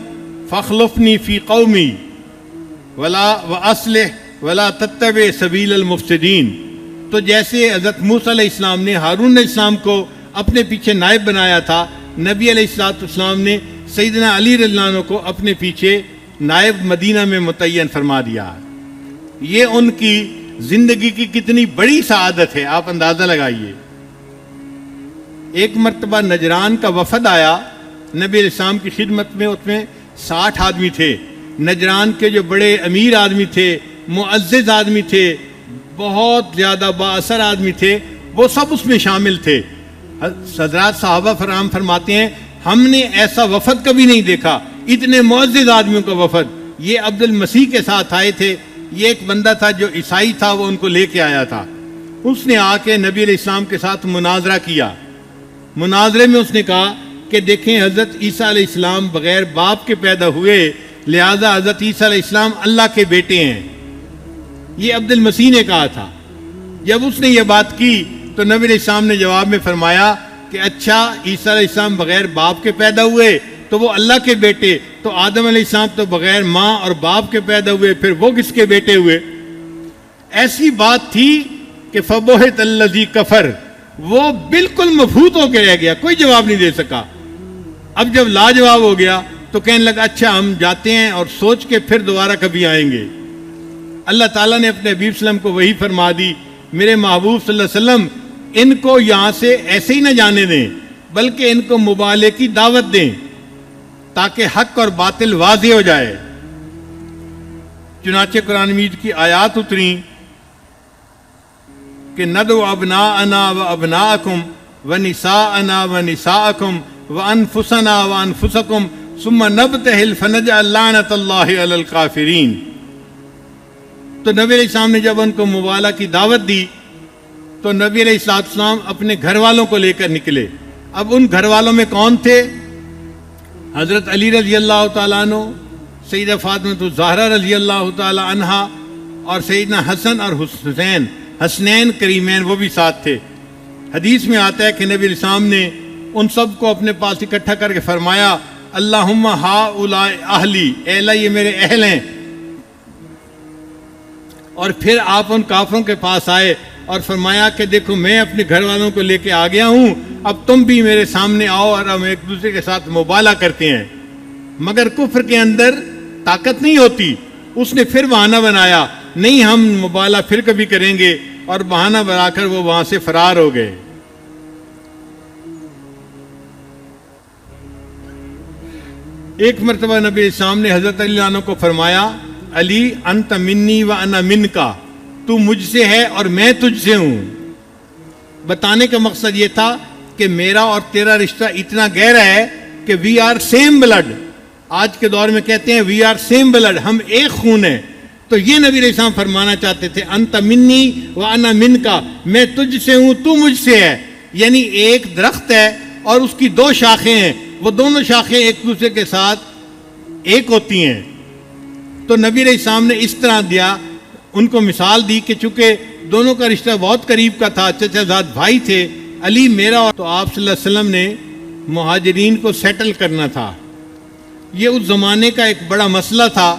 فخلفنی فی قومی ولا واصلح ولا تتبع سبیل المفسدین. تو جیسے حضرت موسیٰ علیہ السلام نے ہارون علیہ السلام کو اپنے پیچھے نائب بنایا تھا, نبی علیہ السلام نے سیدنا علی رضی اللہ عنہ کو اپنے پیچھے نائب مدینہ میں متعین فرما دیا. یہ ان کی زندگی کی کتنی بڑی سعادت ہے, آپ اندازہ لگائیے. ایک مرتبہ نجران کا وفد آیا نبی علیہ السلام کی خدمت میں, اس میں 60 آدمی تھے. نجران کے جو بڑے امیر آدمی تھے, معزز آدمی تھے, بہت زیادہ با اثر آدمی تھے, وہ سب اس میں شامل تھے. حضرات صحابہ فرام فرماتے ہیں ہم نے ایسا وفد کبھی نہیں دیکھا, اتنے معزز آدمیوں کا وفد. یہ عبد المسیح کے ساتھ آئے تھے, یہ ایک بندہ تھا جو عیسائی تھا, وہ ان کو لے کے آیا تھا. اس نے آ کے نبی علیہ السلام کے ساتھ مناظرہ کیا. مناظرے میں اس نے کہا کہ دیکھیں حضرت عیسیٰ علیہ السلام بغیر باپ کے پیدا ہوئے, لہذا حضرت عیسیٰ علیہ السلام اللہ کے بیٹے ہیں. یہ عبد المسیح نے کہا تھا. جب اس نے یہ بات کی تو نبی علیہ السلام نے جواب میں فرمایا کہ اچھا عیسیٰ علیہ السلام بغیر باپ کے پیدا ہوئے تو وہ اللہ کے بیٹے, تو آدم علیہ السلام تو بغیر ماں اور باپ کے پیدا ہوئے, پھر وہ کس کے بیٹے ہوئے. ایسی بات تھی کہ فبہت الذی کفر، وہ بالکل مبہوت ہو کے رہ گیا، کوئی جواب نہیں دے سکا۔ اب جب لاجواب ہو گیا تو کہنے لگا اچھا ہم جاتے ہیں اور سوچ کے پھر دوبارہ کبھی آئیں گے۔ اللہ تعالیٰ نے اپنے حبیب صلی اللہ علیہ وسلم کو وہی فرما دی، میرے محبوب صلی اللہ علیہ وسلم ان کو یہاں سے ایسے ہی نہ جانے دیں، بلکہ ان کو مبالغے کی دعوت دیں تاکہ حق اور باطل واضح ہو جائے۔ چنانچہ قرآن مجید کی آیات اتریں کہ ندعو ابناءنا و ابناءکم و نساءنا و نساءکم و انفسنا و انفسکم ثم نبتہل فنجعل لعنت اللہ علی الکافرین۔ تو نبی علیہ السلام نے جب ان کو مبالغہ کی دعوت دی تو نبی علیہ السلام اپنے گھر والوں کو لے کر نکلے۔ اب ان گھر والوں میں کون تھے؟ حضرت علی رضی اللہ تعالیٰ عنہ، سیدہ فاطمہ الزہرا رضی اللہ تعالیٰ عنہا، اور سیدنا حسن اور حسین، حسنین کریمین، وہ بھی ساتھ تھے۔ حدیث میں آتا ہے کہ نبی علیہ السلام نے ان سب کو اپنے پاس اکٹھا کر کے فرمایا اللہم ہؤلاء اہلی، اے اللہ یہ میرے اہل ہیں۔ اور پھر آپ ان کافروں کے پاس آئے اور فرمایا کہ دیکھو میں اپنے گھر والوں کو لے کے آ گیا ہوں، اب تم بھی میرے سامنے آؤ اور ہم ایک دوسرے کے ساتھ مبالغہ کرتے ہیں۔ مگر کفر کے اندر طاقت نہیں ہوتی، اس نے پھر بہانہ بنایا نہیں ہم مبالغہ پھر کبھی کریں گے، اور بہانہ بنا کر وہ وہاں سے فرار ہو گئے۔ ایک مرتبہ نبی السلام نے حضرت علی عنہ کو فرمایا علی انت منی و انا منکا، تو مجھ سے ہے اور میں تجھ سے ہوں۔ بتانے کا مقصد یہ تھا کہ میرا اور تیرا رشتہ اتنا گہرا ہے کہ وی آر سیم بلڈ۔ آج کے دور میں کہتے ہیں وی آر سیم بلڈ، ہم ایک خون ہیں۔ تو یہ نبی علیہ السلام فرمانا چاہتے تھے انت منی و انا منکا، میں تجھ سے ہوں تو مجھ سے ہے۔ یعنی ایک درخت ہے اور اس کی دو شاخیں ہیں، وہ دونوں شاخیں ایک دوسرے کے ساتھ ایک ہوتی ہیں۔ تو نبی علیہ السلام نے اس طرح دیا، ان کو مثال دی کہ چونکہ دونوں کا رشتہ بہت قریب کا تھا، چچا زاد بھائی تھے، علی میرا، تو آپ صلی اللہ علیہ وسلم نے مہاجرین کو سیٹل کرنا تھا۔ یہ اس زمانے کا ایک بڑا مسئلہ تھا،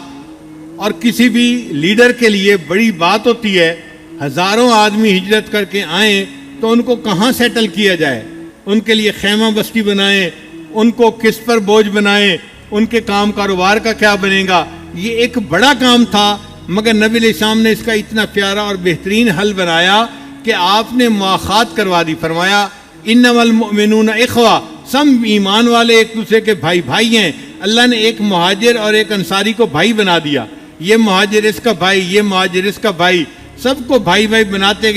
اور کسی بھی لیڈر کے لیے بڑی بات ہوتی ہے، ہزاروں آدمی ہجرت کر کے آئیں تو ان کو کہاں سیٹل کیا جائے، ان کے لیے خیمہ بستی بنائیں، ان کو کس پر بوجھ بنائیں، ان کے کام کاروبار کا کیا بنے گا، یہ ایک بڑا کام تھا۔ مگر نبی علیہ السلام نے اس کا اتنا پیارا اور بہترین حل بنایا کہ آپ نے مواخات کروا دی، فرمایا انما المؤمنون اخوہ، سب ایمان والے ایک دوسرے کے بھائی بھائی ہیں۔ اللہ نے ایک مہاجر اور ایک انصاری کو بھائی بنا دیا، یہ مہاجر اس کا بھائی، یہ مہاجر اس کا بھائی، سب کو بھائی بھائی بناتے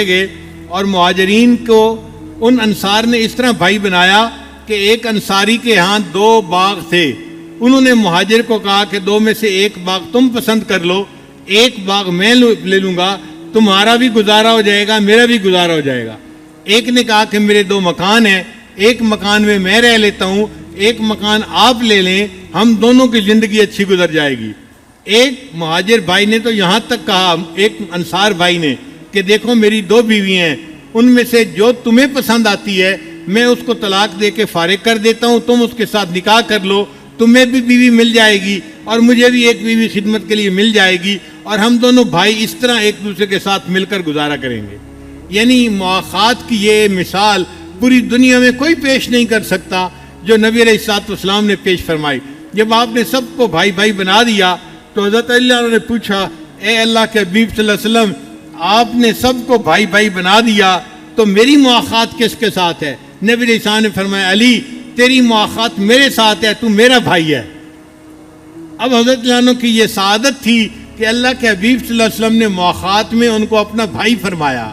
گئے۔ اور مہاجرین کو ان انصار نے اس طرح بھائی بنایا کہ ایک انصاری کے ہاں 2 باغ تھے، انہوں نے مہاجر کو کہا کہ 2 میں سے ایک باغ تم پسند کر لو، ایک باغ میں لے لوں گا، تمہارا بھی گزارا ہو جائے گا، میرا بھی گزارا ہو جائے گا۔ ایک نے کہا کہ میرے 2 مکان ہیں، ایک مکان میں میں رہ لیتا ہوں، ایک مکان آپ لے لیں، ہم دونوں کی زندگی اچھی گزر جائے گی۔ ایک مہاجر بھائی نے تو یہاں تک کہا، ایک انصار بھائی نے، کہ دیکھو میری 2 بیوی ہیں، ان میں سے جو تمہیں پسند آتی ہے میں اس کو طلاق دے کے فارغ کر دیتا ہوں، تم اس کے ساتھ نکاح کر لو، تمہیں بھی بیوی مل جائے گی اور مجھے بھی ایک بیوی خدمت کے لیے مل جائے گی، اور ہم دونوں بھائی اس طرح ایک دوسرے کے ساتھ مل کر گزارا کریں گے۔ یعنی مواخات کی یہ مثال پوری دنیا میں کوئی پیش نہیں کر سکتا جو نبی علیہ الصلوۃ والسلام نے پیش فرمائی۔ جب آپ نے سب کو بھائی بھائی بنا دیا تو حضرت اللہ نے پوچھا اے اللہ کے حبیب صلی اللہ علیہ وسلم، آپ نے سب کو بھائی بھائی بنا دیا تو میری مواخات کس کے ساتھ ہے؟ نبی علیہ السلام نے فرمایا علی تیری مواخات میرے ساتھ ہے، تو میرا بھائی ہے۔ اب حضرت اللہ کی یہ سعادت تھی کہ اللہ کے حبیب صلی اللہ علیہ وسلم نے مواخات میں ان کو اپنا بھائی فرمایا۔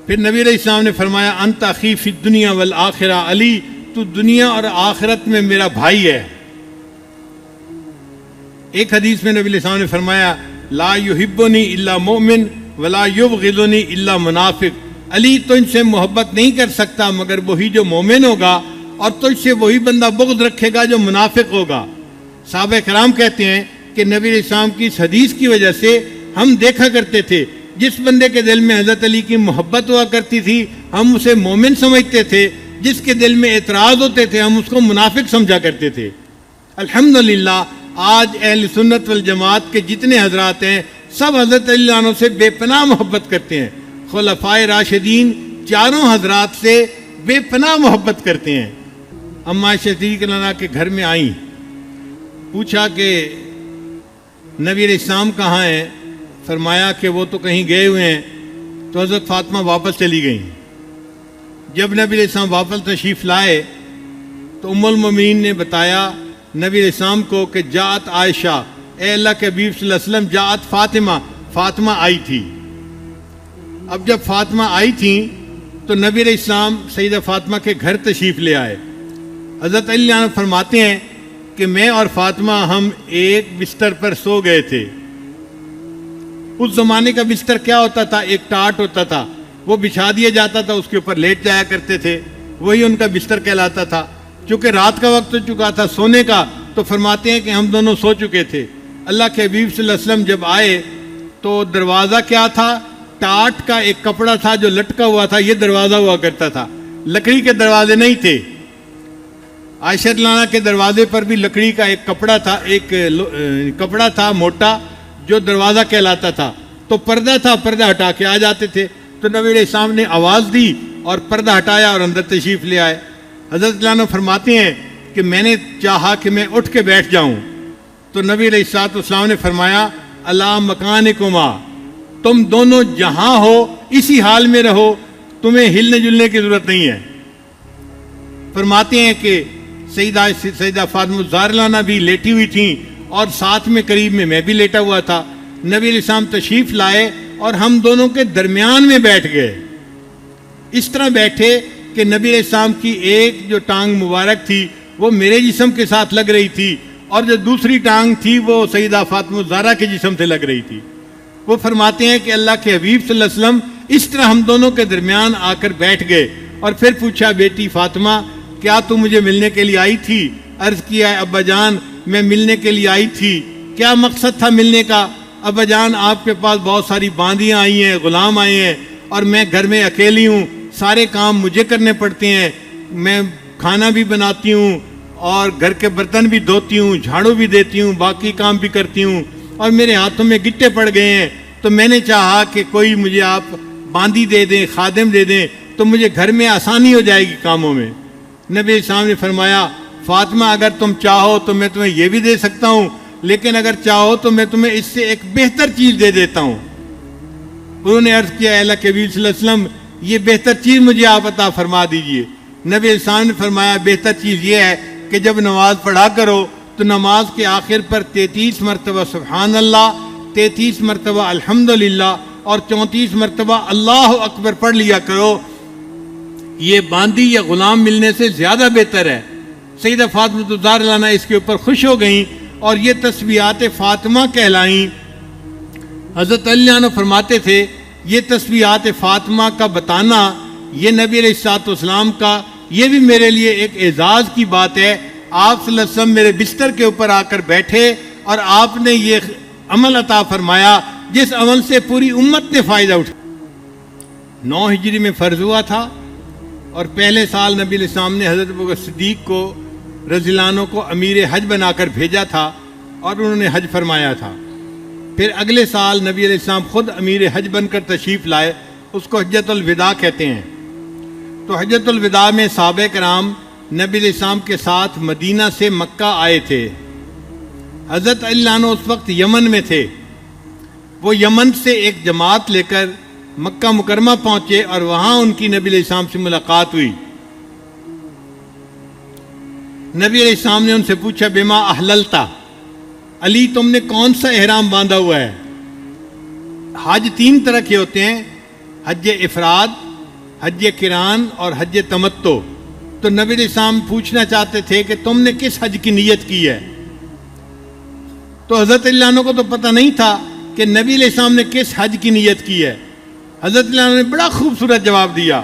پھر نبی علیہ السلام نے فرمایا انت اخی فی الدنیا والآخرہ، علی تو دنیا اور آخرت میں میرا بھائی ہے۔ ایک حدیث میں نبی علیہ السلام نے فرمایا لا یحبنی الا مومن ولا یبغضنی الا منافق، علی تو ان سے محبت نہیں کر سکتا مگر وہی جو مومن ہوگا، اور تجھ سے وہی بندہ بغض رکھے گا جو منافق ہوگا۔ صحابہ کرام کہتے ہیں کہ نبی علیہ السلام کی اس حدیث کی وجہ سے ہم دیکھا کرتے تھے جس بندے کے دل میں حضرت علی کی محبت ہوا کرتی تھی ہم اسے مومن سمجھتے تھے، جس کے دل میں اعتراض ہوتے تھے ہم اس کو منافق سمجھا کرتے تھے۔ الحمدللہ آج اہل سنت والجماعت کے جتنے حضرات ہیں سب حضرت علی عنہ سے بے پناہ محبت کرتے ہیں، خلفائے راشدین چاروں حضرات سے بے پناہ محبت کرتے ہیں۔ اما عائشہ صدیقہ رضی اللہ عنہا کے گھر میں آئیں، پوچھا کہ نبی علیہ السلام کہاں ہیں؟ فرمایا کہ وہ تو کہیں گئے ہوئے ہیں۔ تو حضرت فاطمہ واپس چلی گئیں۔ جب نبی علیہ السلام واپس تشریف لائے تو ام المومنین نے بتایا نبی علیہ السلام کو کہ جاءت عائشہ، اے اللہ کے حبیب صلی اللہ علیہ وسلم، جاءت فاطمہ، فاطمہ آئی تھی۔ اب جب فاطمہ آئی تھیں تو نبی علیہ السلام سیدہ فاطمہ کے گھر تشریف لے آئے۔ حضرت علی عنہ فرماتے ہیں کہ میں اور فاطمہ ہم ایک بستر پر سو گئے تھے۔ اس زمانے کا بستر کیا ہوتا تھا؟ ایک ٹاٹ ہوتا تھا، وہ بچھا دیا جاتا تھا، اس کے اوپر لیٹ جایا کرتے تھے، وہی ان کا بستر کہلاتا تھا۔ چونکہ رات کا وقت ہو چکا تھا سونے کا، تو فرماتے ہیں کہ ہم دونوں سو چکے تھے۔ اللہ کے حبیب صلی اللہ علیہ وسلم جب آئے تو دروازہ کیا تھا؟ ٹاٹ کا ایک کپڑا تھا جو لٹکا ہوا تھا، یہ دروازہ ہوا کرتا تھا، لکڑی کے دروازے نہیں تھے۔ عائشہ رضی اللہ عنہا کے دروازے پر بھی لکڑی کا ایک کپڑا تھا، ایک کپڑا تھا موٹا جو دروازہ کہلاتا تھا، تو پردہ تھا، پردہ ہٹا کے آ جاتے تھے۔ تو نبی علیہ السلام نے آواز دی اور پردہ ہٹایا اور اندر تشریف لے آئے۔ حضرت علی عنہ فرماتے ہیں کہ میں نے چاہا کہ میں اٹھ کے بیٹھ جاؤں، تو نبی علیہ السلام نے فرمایا الا مکانکما، تم دونوں جہاں ہو اسی حال میں رہو، تمہیں ہلنے جلنے کی ضرورت نہیں ہے۔ فرماتے ہیں کہ سیدہ فاطمہ الزہرا بھی لیٹی ہوئی تھیں اور ساتھ میں قریب میں بھی لیٹا ہوا تھا۔ نبی علیہ السلام تشریف لائے اور ہم دونوں کے درمیان میں بیٹھ گئے۔ اس طرح بیٹھے کہ نبی علیہ السلام کی ایک جو ٹانگ مبارک تھی وہ میرے جسم کے ساتھ لگ رہی تھی، اور جو دوسری ٹانگ تھی وہ سیدہ فاطمہ الزہرا کے جسم سے لگ رہی تھی۔ وہ فرماتے ہیں کہ اللہ کے حبیب صلی اللہ علیہ وسلم اس طرح ہم دونوں کے درمیان آ کر بیٹھ گئے، اور پھر پوچھا بیٹی فاطمہ کیا تو مجھے ملنے کے لیے آئی تھی؟ عرض کیا ہے ابا جان میں ملنے کے لیے آئی تھی۔ کیا مقصد تھا ملنے کا؟ ابا جان آپ کے پاس بہت ساری باندیاں آئی ہیں، غلام آئے ہیں، اور میں گھر میں اکیلی ہوں، سارے کام مجھے کرنے پڑتے ہیں، میں کھانا بھی بناتی ہوں اور گھر کے برتن بھی دھوتی ہوں، جھاڑو بھی دیتی ہوں، باقی کام بھی کرتی ہوں، اور میرے ہاتھوں میں گٹے پڑ گئے ہیں، تو میں نے چاہا کہ کوئی مجھے آپ باندی دے دیں، خادم دے دیں، تو مجھے گھر میں آسانی ہو جائے گی کاموں میں۔ نبی صاحب نے فرمایا فاطمہ اگر تم چاہو تو میں تمہیں یہ بھی دے سکتا ہوں، لیکن اگر چاہو تو میں تمہیں اس سے ایک بہتر چیز دے دیتا ہوں۔ انہوں نے عرض کیا اللہ کے نبی صلی اللہ علیہ وسلم یہ بہتر چیز مجھے آپ عطا فرما دیجئے۔ نبی صاحب نے فرمایا بہتر چیز یہ ہے کہ جب نماز پڑھا کرو تو نماز کے آخر پر 33 مرتبہ سبحان اللہ، 33 مرتبہ الحمدللہ اور 34 مرتبہ اللہ اکبر پڑھ لیا کرو۔ یہ باندی یا غلام ملنے سے زیادہ بہتر ہے۔ سیدہ فاطمہ الزہرا اس کے اوپر خوش ہو گئیں اور یہ تسبیحات فاطمہ کہلائیں۔ حضرت علی عنہ فرماتے تھے یہ تسبیحات فاطمہ کا بتانا، یہ نبی علیہ الصلوۃ والسلام کا، یہ بھی میرے لیے ایک اعزاز کی بات ہے۔ آپ صلی اللہ علیہ وسلم میرے بستر کے اوپر آ کر بیٹھے اور آپ نے یہ عمل عطا فرمایا جس عمل سے پوری امت نے فائدہ اٹھایا۔ 9 ہجری میں فرض ہوا تھا، اور پہلے سال نبی علیہ السلام نے حضرت ابوبکر صدیق کو رضی اللہ عنہ کو امیر حج بنا کر بھیجا تھا اور انہوں نے حج فرمایا تھا۔ پھر اگلے سال نبی علیہ السلام خود امیر حج بن کر تشریف لائے، اس کو حجۃ الوداع کہتے ہیں۔ تو حجۃ الوداع میں صحابہ کرام نبی علیہ السلام کے ساتھ مدینہ سے مکہ آئے تھے۔ حضرت علی عنہ اس وقت یمن میں تھے، وہ یمن سے ایک جماعت لے کر مکہ مکرمہ پہنچے اور وہاں ان کی نبی علیہ السلام سے ملاقات ہوئی۔ نبی علیہ السلام نے ان سے پوچھا بما احللتا، علی تم نے کون سا احرام باندھا ہوا ہے؟ حج 3 طرح کے ہوتے ہیں، حج افراد، حج قران اور حج تمتع۔ تو نبی علیہ السلام پوچھنا چاہتے تھے کہ تم نے کس حج کی نیت کی ہے؟ تو حضرت علی عنہ کو تو پتہ نہیں تھا کہ نبی علیہ السلام نے کس حج کی نیت کی ہے۔ حضرت علی عنہ نے بڑا خوبصورت جواب دیا،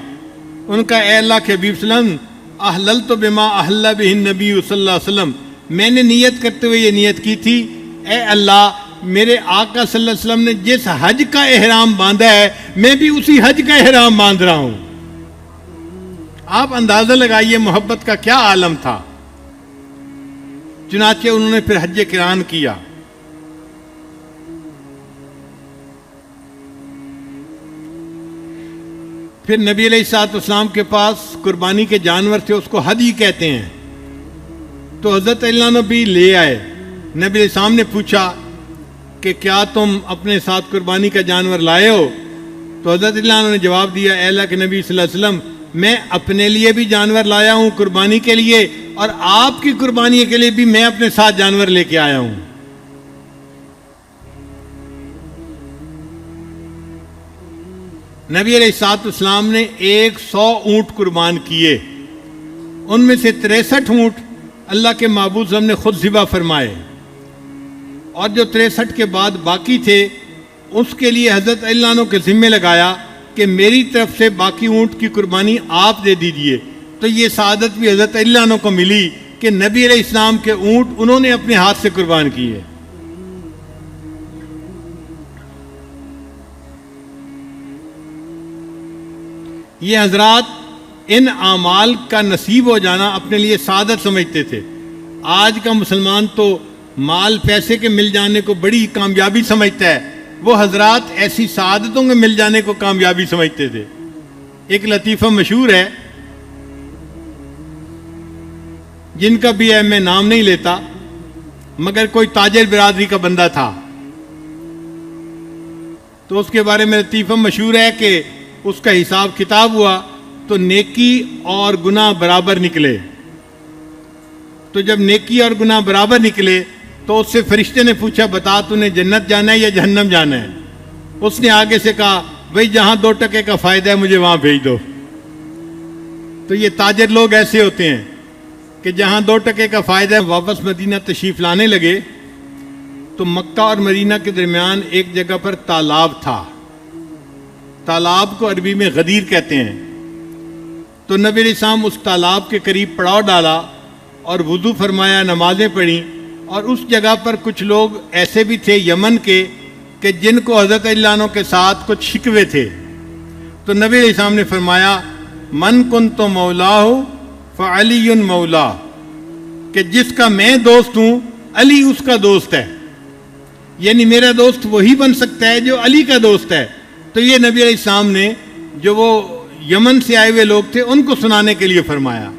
ان کا اے اللہ کے حبیب صلی اللہ علیہ وسلم احللت بما احل بہ النبی صلی اللہ علیہ وسلم، میں نے نیت کرتے ہوئے یہ نیت کی تھی اے اللہ میرے آقا صلی اللہ علیہ وسلم نے جس حج کا احرام باندھا ہے میں بھی اسی حج کا احرام باندھ رہا ہوں۔ آپ اندازہ لگائیے محبت کا کیا عالم تھا۔ چنانچہ انہوں نے پھر حج قران کیا۔ پھر نبی علیہ الصلوۃ والسلام کے پاس قربانی کے جانور تھے، اس کو ہدی کہتے ہیں، تو حضرت علی عنہ بھی لے آئے۔ نبی علیہ السلام نے پوچھا کہ کیا تم اپنے ساتھ قربانی کا جانور لائے ہو؟ تو حضرت علی عنہ نے جواب دیا، اے اللہ کے نبی صلی اللہ علیہ وسلم، میں اپنے لیے بھی جانور لایا ہوں قربانی کے لیے، اور آپ کی قربانی کے لیے بھی میں اپنے ساتھ جانور لے کے آیا ہوں۔ نبی علیہ الصلوۃ والسلام نے 100 اونٹ قربان کیے، ان میں سے 63 اونٹ اللہ کے معبود صلی اللہ علیہ وسلم نے خود ذبح فرمائے، اور جو 63 کے بعد باقی تھے اس کے لیے حضرت علی عنہ کے ذمہ لگایا کہ میری طرف سے باقی اونٹ کی قربانی آپ دے دیجئے۔ تو یہ سعادت بھی حضرت علی عنہ کو ملی کہ نبی علیہ السلام کے اونٹ انہوں نے اپنے ہاتھ سے قربان کیے۔ یہ حضرات ان اعمال کا نصیب ہو جانا اپنے لیے سعادت سمجھتے تھے۔ آج کا مسلمان تو مال پیسے کے مل جانے کو بڑی کامیابی سمجھتا ہے، وہ حضرات ایسی سعادتوں کے مل جانے کو کامیابی سمجھتے تھے۔ ایک لطیفہ مشہور ہے جن کا بھی ہے، میں نام نہیں لیتا، مگر کوئی تاجر برادری کا بندہ تھا، تو اس کے بارے میں لطیفہ مشہور ہے کہ اس کا حساب کتاب ہوا تو نیکی اور گناہ برابر نکلے۔ تو جب نیکی اور گناہ برابر نکلے تو اس سے فرشتے نے پوچھا، بتا تو نے جنت جانا ہے یا جہنم جانا ہے؟ اس نے آگے سے کہا، بھئی جہاں 2 ٹکے کا فائدہ ہے مجھے وہاں بھیج دو۔ تو یہ تاجر لوگ ایسے ہوتے ہیں کہ جہاں 2 ٹکے کا فائدہ ہے، واپس مدینہ تشریف لانے لگے تو مکہ اور مدینہ کے درمیان ایک جگہ پر تالاب تھا، تالاب کو عربی میں غدیر کہتے ہیں۔ تو نبی علیہ السلام اس تالاب کے قریب پڑاؤ ڈالا اور وضو فرمایا، نمازیں پڑھیں، اور اس جگہ پر کچھ لوگ ایسے بھی تھے یمن کے کہ جن کو حضرت علی عنہ کے ساتھ کچھ شکوے تھے۔ تو نبی علیہ السلام نے فرمایا، من کنت مولا فعلی مولا، کہ جس کا میں دوست ہوں علی اس کا دوست ہے، یعنی میرا دوست وہی بن سکتا ہے جو علی کا دوست ہے۔ تو یہ نبی علیہ السلام نے جو وہ یمن سے آئے ہوئے لوگ تھے ان کو سنانے کے لیے فرمایا۔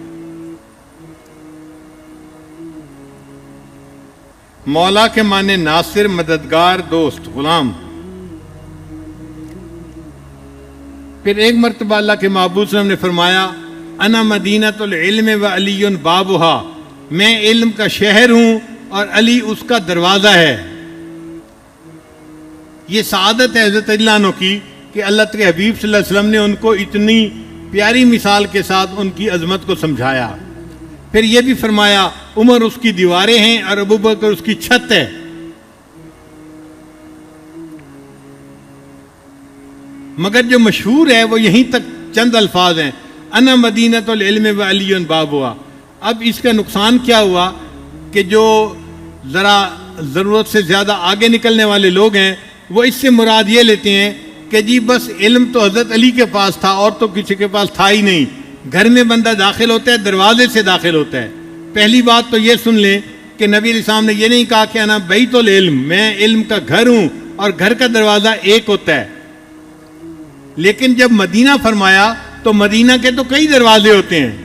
مولا کے معنی ناصر، مددگار، دوست، غلام۔ پھر ایک مرتبہ اللہ کے معبود صلی اللہ علیہ وسلم نے فرمایا، انا مدینۃ العلم و علی بابھا، میں علم کا شہر ہوں اور علی اس کا دروازہ ہے۔ یہ سعادت ہے حضرت علی عنہ کی کہ اللہ کے حبیب صلی اللہ علیہ وسلم نے ان کو اتنی پیاری مثال کے ساتھ ان کی عظمت کو سمجھایا۔ پھر یہ بھی فرمایا، عمر اس کی دیواریں ہیں اور ابوبکر اس کی چھت ہے۔ مگر جو مشہور ہے وہ یہیں تک چند الفاظ ہیں، انا مدینۃ العلم و علی بابھا۔ اب اس کا نقصان کیا ہوا کہ جو ذرا ضرورت سے زیادہ آگے نکلنے والے لوگ ہیں وہ اس سے مراد یہ لیتے ہیں کہ جی بس علم تو حضرت علی کے پاس تھا اور تو کسی کے پاس تھا ہی نہیں۔ گھر میں بندہ داخل ہوتا ہے دروازے سے داخل ہوتا ہے۔ پہلی بات تو یہ سن لیں کہ نبی علیہ السلام نے یہ نہیں کہا کہ انا بیت العلم، میں علم کا گھر ہوں، اور گھر کا دروازہ ایک ہوتا ہے۔ لیکن جب مدینہ فرمایا تو مدینہ کے تو کئی دروازے ہوتے ہیں،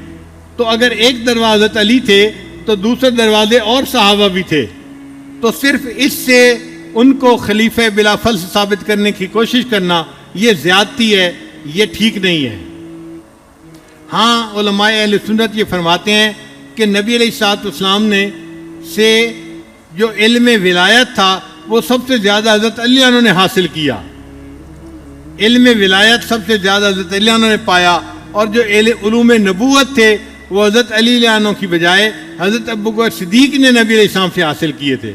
تو اگر ایک دروازہ علی تھے تو دوسرے دروازے اور صحابہ بھی تھے، تو صرف اس سے ان کو خلیفہ بلا فصل ثابت کرنے کی کوشش کرنا یہ زیادتی ہے، یہ ٹھیک نہیں ہے۔ ہاں علماء اہل سنت یہ فرماتے ہیں کہ نبی علیہ الصلوۃ والسلام نے سے جو علم ولایت تھا وہ سب سے زیادہ حضرت علی عنہ نے حاصل کیا۔ علم ولایت سب سے زیادہ حضرت علی عنہ نے پایا، اور جو علوم نبوت تھے وہ حضرت علی عنہ کی بجائے حضرت ابوبکر صدیق نے نبی علیہ السلام سے حاصل کیے تھے۔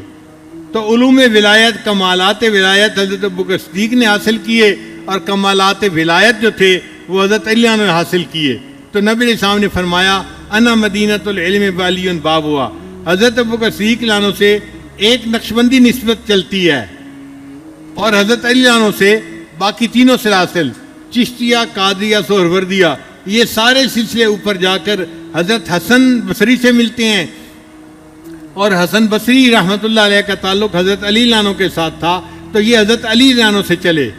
تو علوم ولایت، کمالات ولایت حضرت ابوبکر صدیق نے حاصل کیے، اور کمالات ولایت جو تھے وہ حضرت علی عنہ نے حاصل کیے۔ تو نبی علیہ السلام نے فرمایا، انا مدینۃ العلم وعلی بابھا۔ حضرت ابوبکر صدیق عنہ سے ایک نقشبندی نسبت چلتی ہے، اور حضرت علی عنہ سے باقی تینوں سلاسل، چشتیہ، قادریہ، سہروردیہ، یہ سارے سلسلے اوپر جا کر حضرت حسن بصری سے ملتے ہیں، اور حسن بصری رحمۃ اللہ علیہ کا تعلق حضرت علی لانو کے ساتھ تھا، تو یہ حضرت علی لانو سے چلے،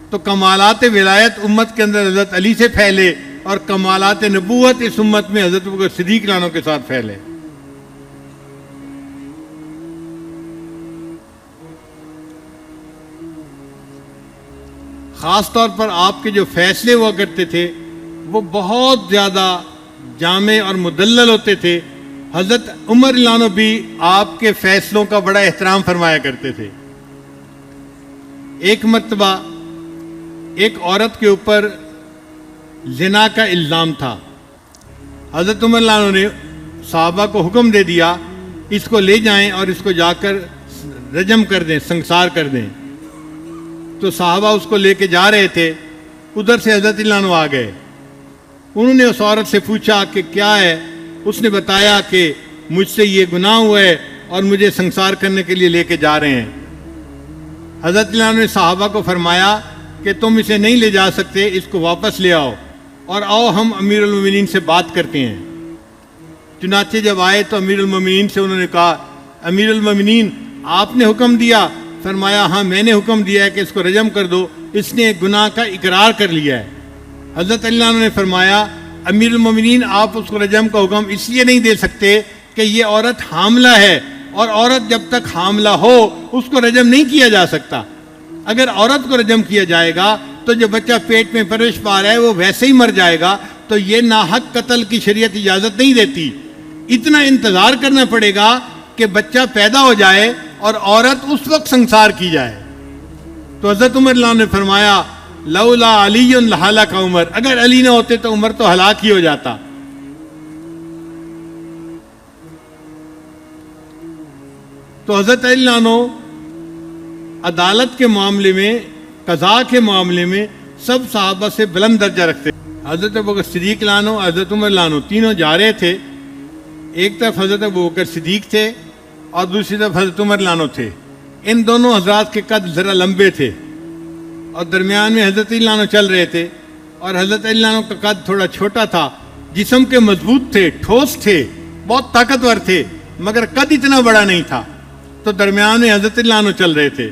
تو کمالات ولایت امت کے اندر حضرت علی سے پھیلے اور کمالات نبوت اس امت میں حضرت ابوبکر صدیق لانو کے ساتھ پھیلے۔ خاص طور پر آپ کے جو فیصلے ہوا کرتے تھے وہ بہت زیادہ جامع اور مدلل ہوتے تھے۔ حضرت عمر لانو بھی آپ کے فیصلوں کا بڑا احترام فرمایا کرتے تھے۔ ایک مرتبہ ایک عورت کے اوپر زنا کا الزام تھا، حضرت عمر لانو نے صحابہ کو حکم دے دیا اس کو لے جائیں اور اس کو جا کر رجم کر دیں، سنسار کر دیں۔ تو صحابہ اس کو لے کے جا رہے تھے، ادھر سے حضرت لانو آ گئے، انہوں نے اس عورت سے پوچھا کہ کیا ہے، اس نے بتایا کہ مجھ سے یہ گناہ ہوا ہے اور مجھے سنسار کرنے کے لیے لے کے جا رہے ہیں۔ حضرت لانو نے صحابہ کو فرمایا کہ تم اسے نہیں لے جا سکتے، اس کو واپس لے آؤ اور آؤ ہم امیر المومنین سے بات کرتے ہیں۔ چنانچہ جب آئے تو امیر المومنین سے انہوں نے کہا، امیر المومنین آپ نے حکم دیا؟ فرمایا ہاں میں نے حکم دیا ہے کہ اس کو رجم کر دو، اس نے گناہ کا اقرار کر لیا ہے۔ حضرت علی عنہ نے فرمایا امیر المومنین آپ اس کو رجم کا حکم اس لیے نہیں دے سکتے کہ یہ عورت حاملہ ہے، اور عورت جب تک حاملہ ہو اس کو رجم نہیں کیا جا سکتا۔ اگر عورت کو رجم کیا جائے گا تو جو بچہ پیٹ میں پرورش پا رہا ہے وہ ویسے ہی مر جائے گا، تو یہ ناحق قتل کی شریعت اجازت نہیں دیتی۔ اتنا انتظار کرنا پڑے گا کہ بچہ پیدا ہو جائے اور عورت اس وقت سنسار کی جائے۔ تو حضرت عمر اللہ نے فرمایا لولا علی لہلک عمر، اگر علی نہ ہوتے تو عمر تو ہلاک ہی ہو جاتا۔ تو حضرت علی عنہ عدالت کے معاملے میں، قضاء کے معاملے میں سب صحابہ سے بلند درجہ رکھتے۔ حضرت ابوبکر صدیق عنہ، حضرت عمر عنہ تینوں جا رہے تھے، ایک طرف حضرت ابوبکر صدیق تھے اور دوسری طرف حضرت عمر عنہ تھے۔ ان دونوں حضرات کے قد ذرا لمبے تھے اور درمیان میں حضرت علی عنہ چل رہے تھے، اور حضرت علی عنہ کا قد تھوڑا چھوٹا تھا، جسم کے مضبوط تھے، ٹھوس تھے، بہت طاقتور تھے، مگر قد اتنا بڑا نہیں تھا۔ تو درمیان میں حضرت علی عنہ چل رہے تھے۔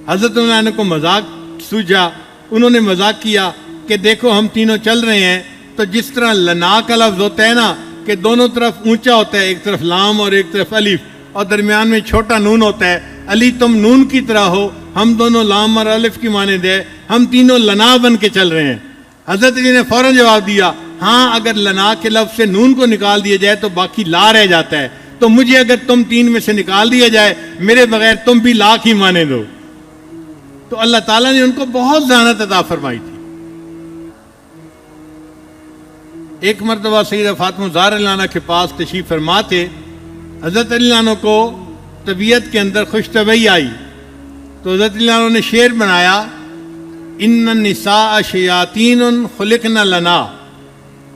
حضرت علی عنہ کو مذاق سوجا، انہوں نے مذاق کیا کہ دیکھو ہم تینوں چل رہے ہیں تو جس طرح لنا کا لفظ ہوتا ہے نا کہ دونوں طرف اونچا ہوتا ہے، ایک طرف لام اور ایک طرف الف، اور درمیان میں چھوٹا نون ہوتا ہے، علی تم نون کی طرح ہو، ہم دونوں لام اور الف کی مانند ہے، ہم تینوں لنا بن کے چل رہے ہیں۔ حضرت علی نے فوراً جواب دیا ہاں اگر لنا کے لفظ سے نون کو نکال دیا جائے تو باقی لا رہ جاتا ہے، تو مجھے اگر تم تین میں سے نکال دیا جائے میرے بغیر تم بھی لا کی مانند ہو۔ تو اللہ تعالیٰ نے ان کو بہت ذہانت عطا فرمائی تھی۔ ایک مرتبہ سیدہ فاطمہ زہرا رضی اللہ عنہا کے پاس تشریف فرما تھے، حضرت علی عنہ کو طبیعت کے اندر خوش طبعی آئی، تو حضرت علی عنہ نے شعر بنایا ان النساء شیاطین خلقن لنا،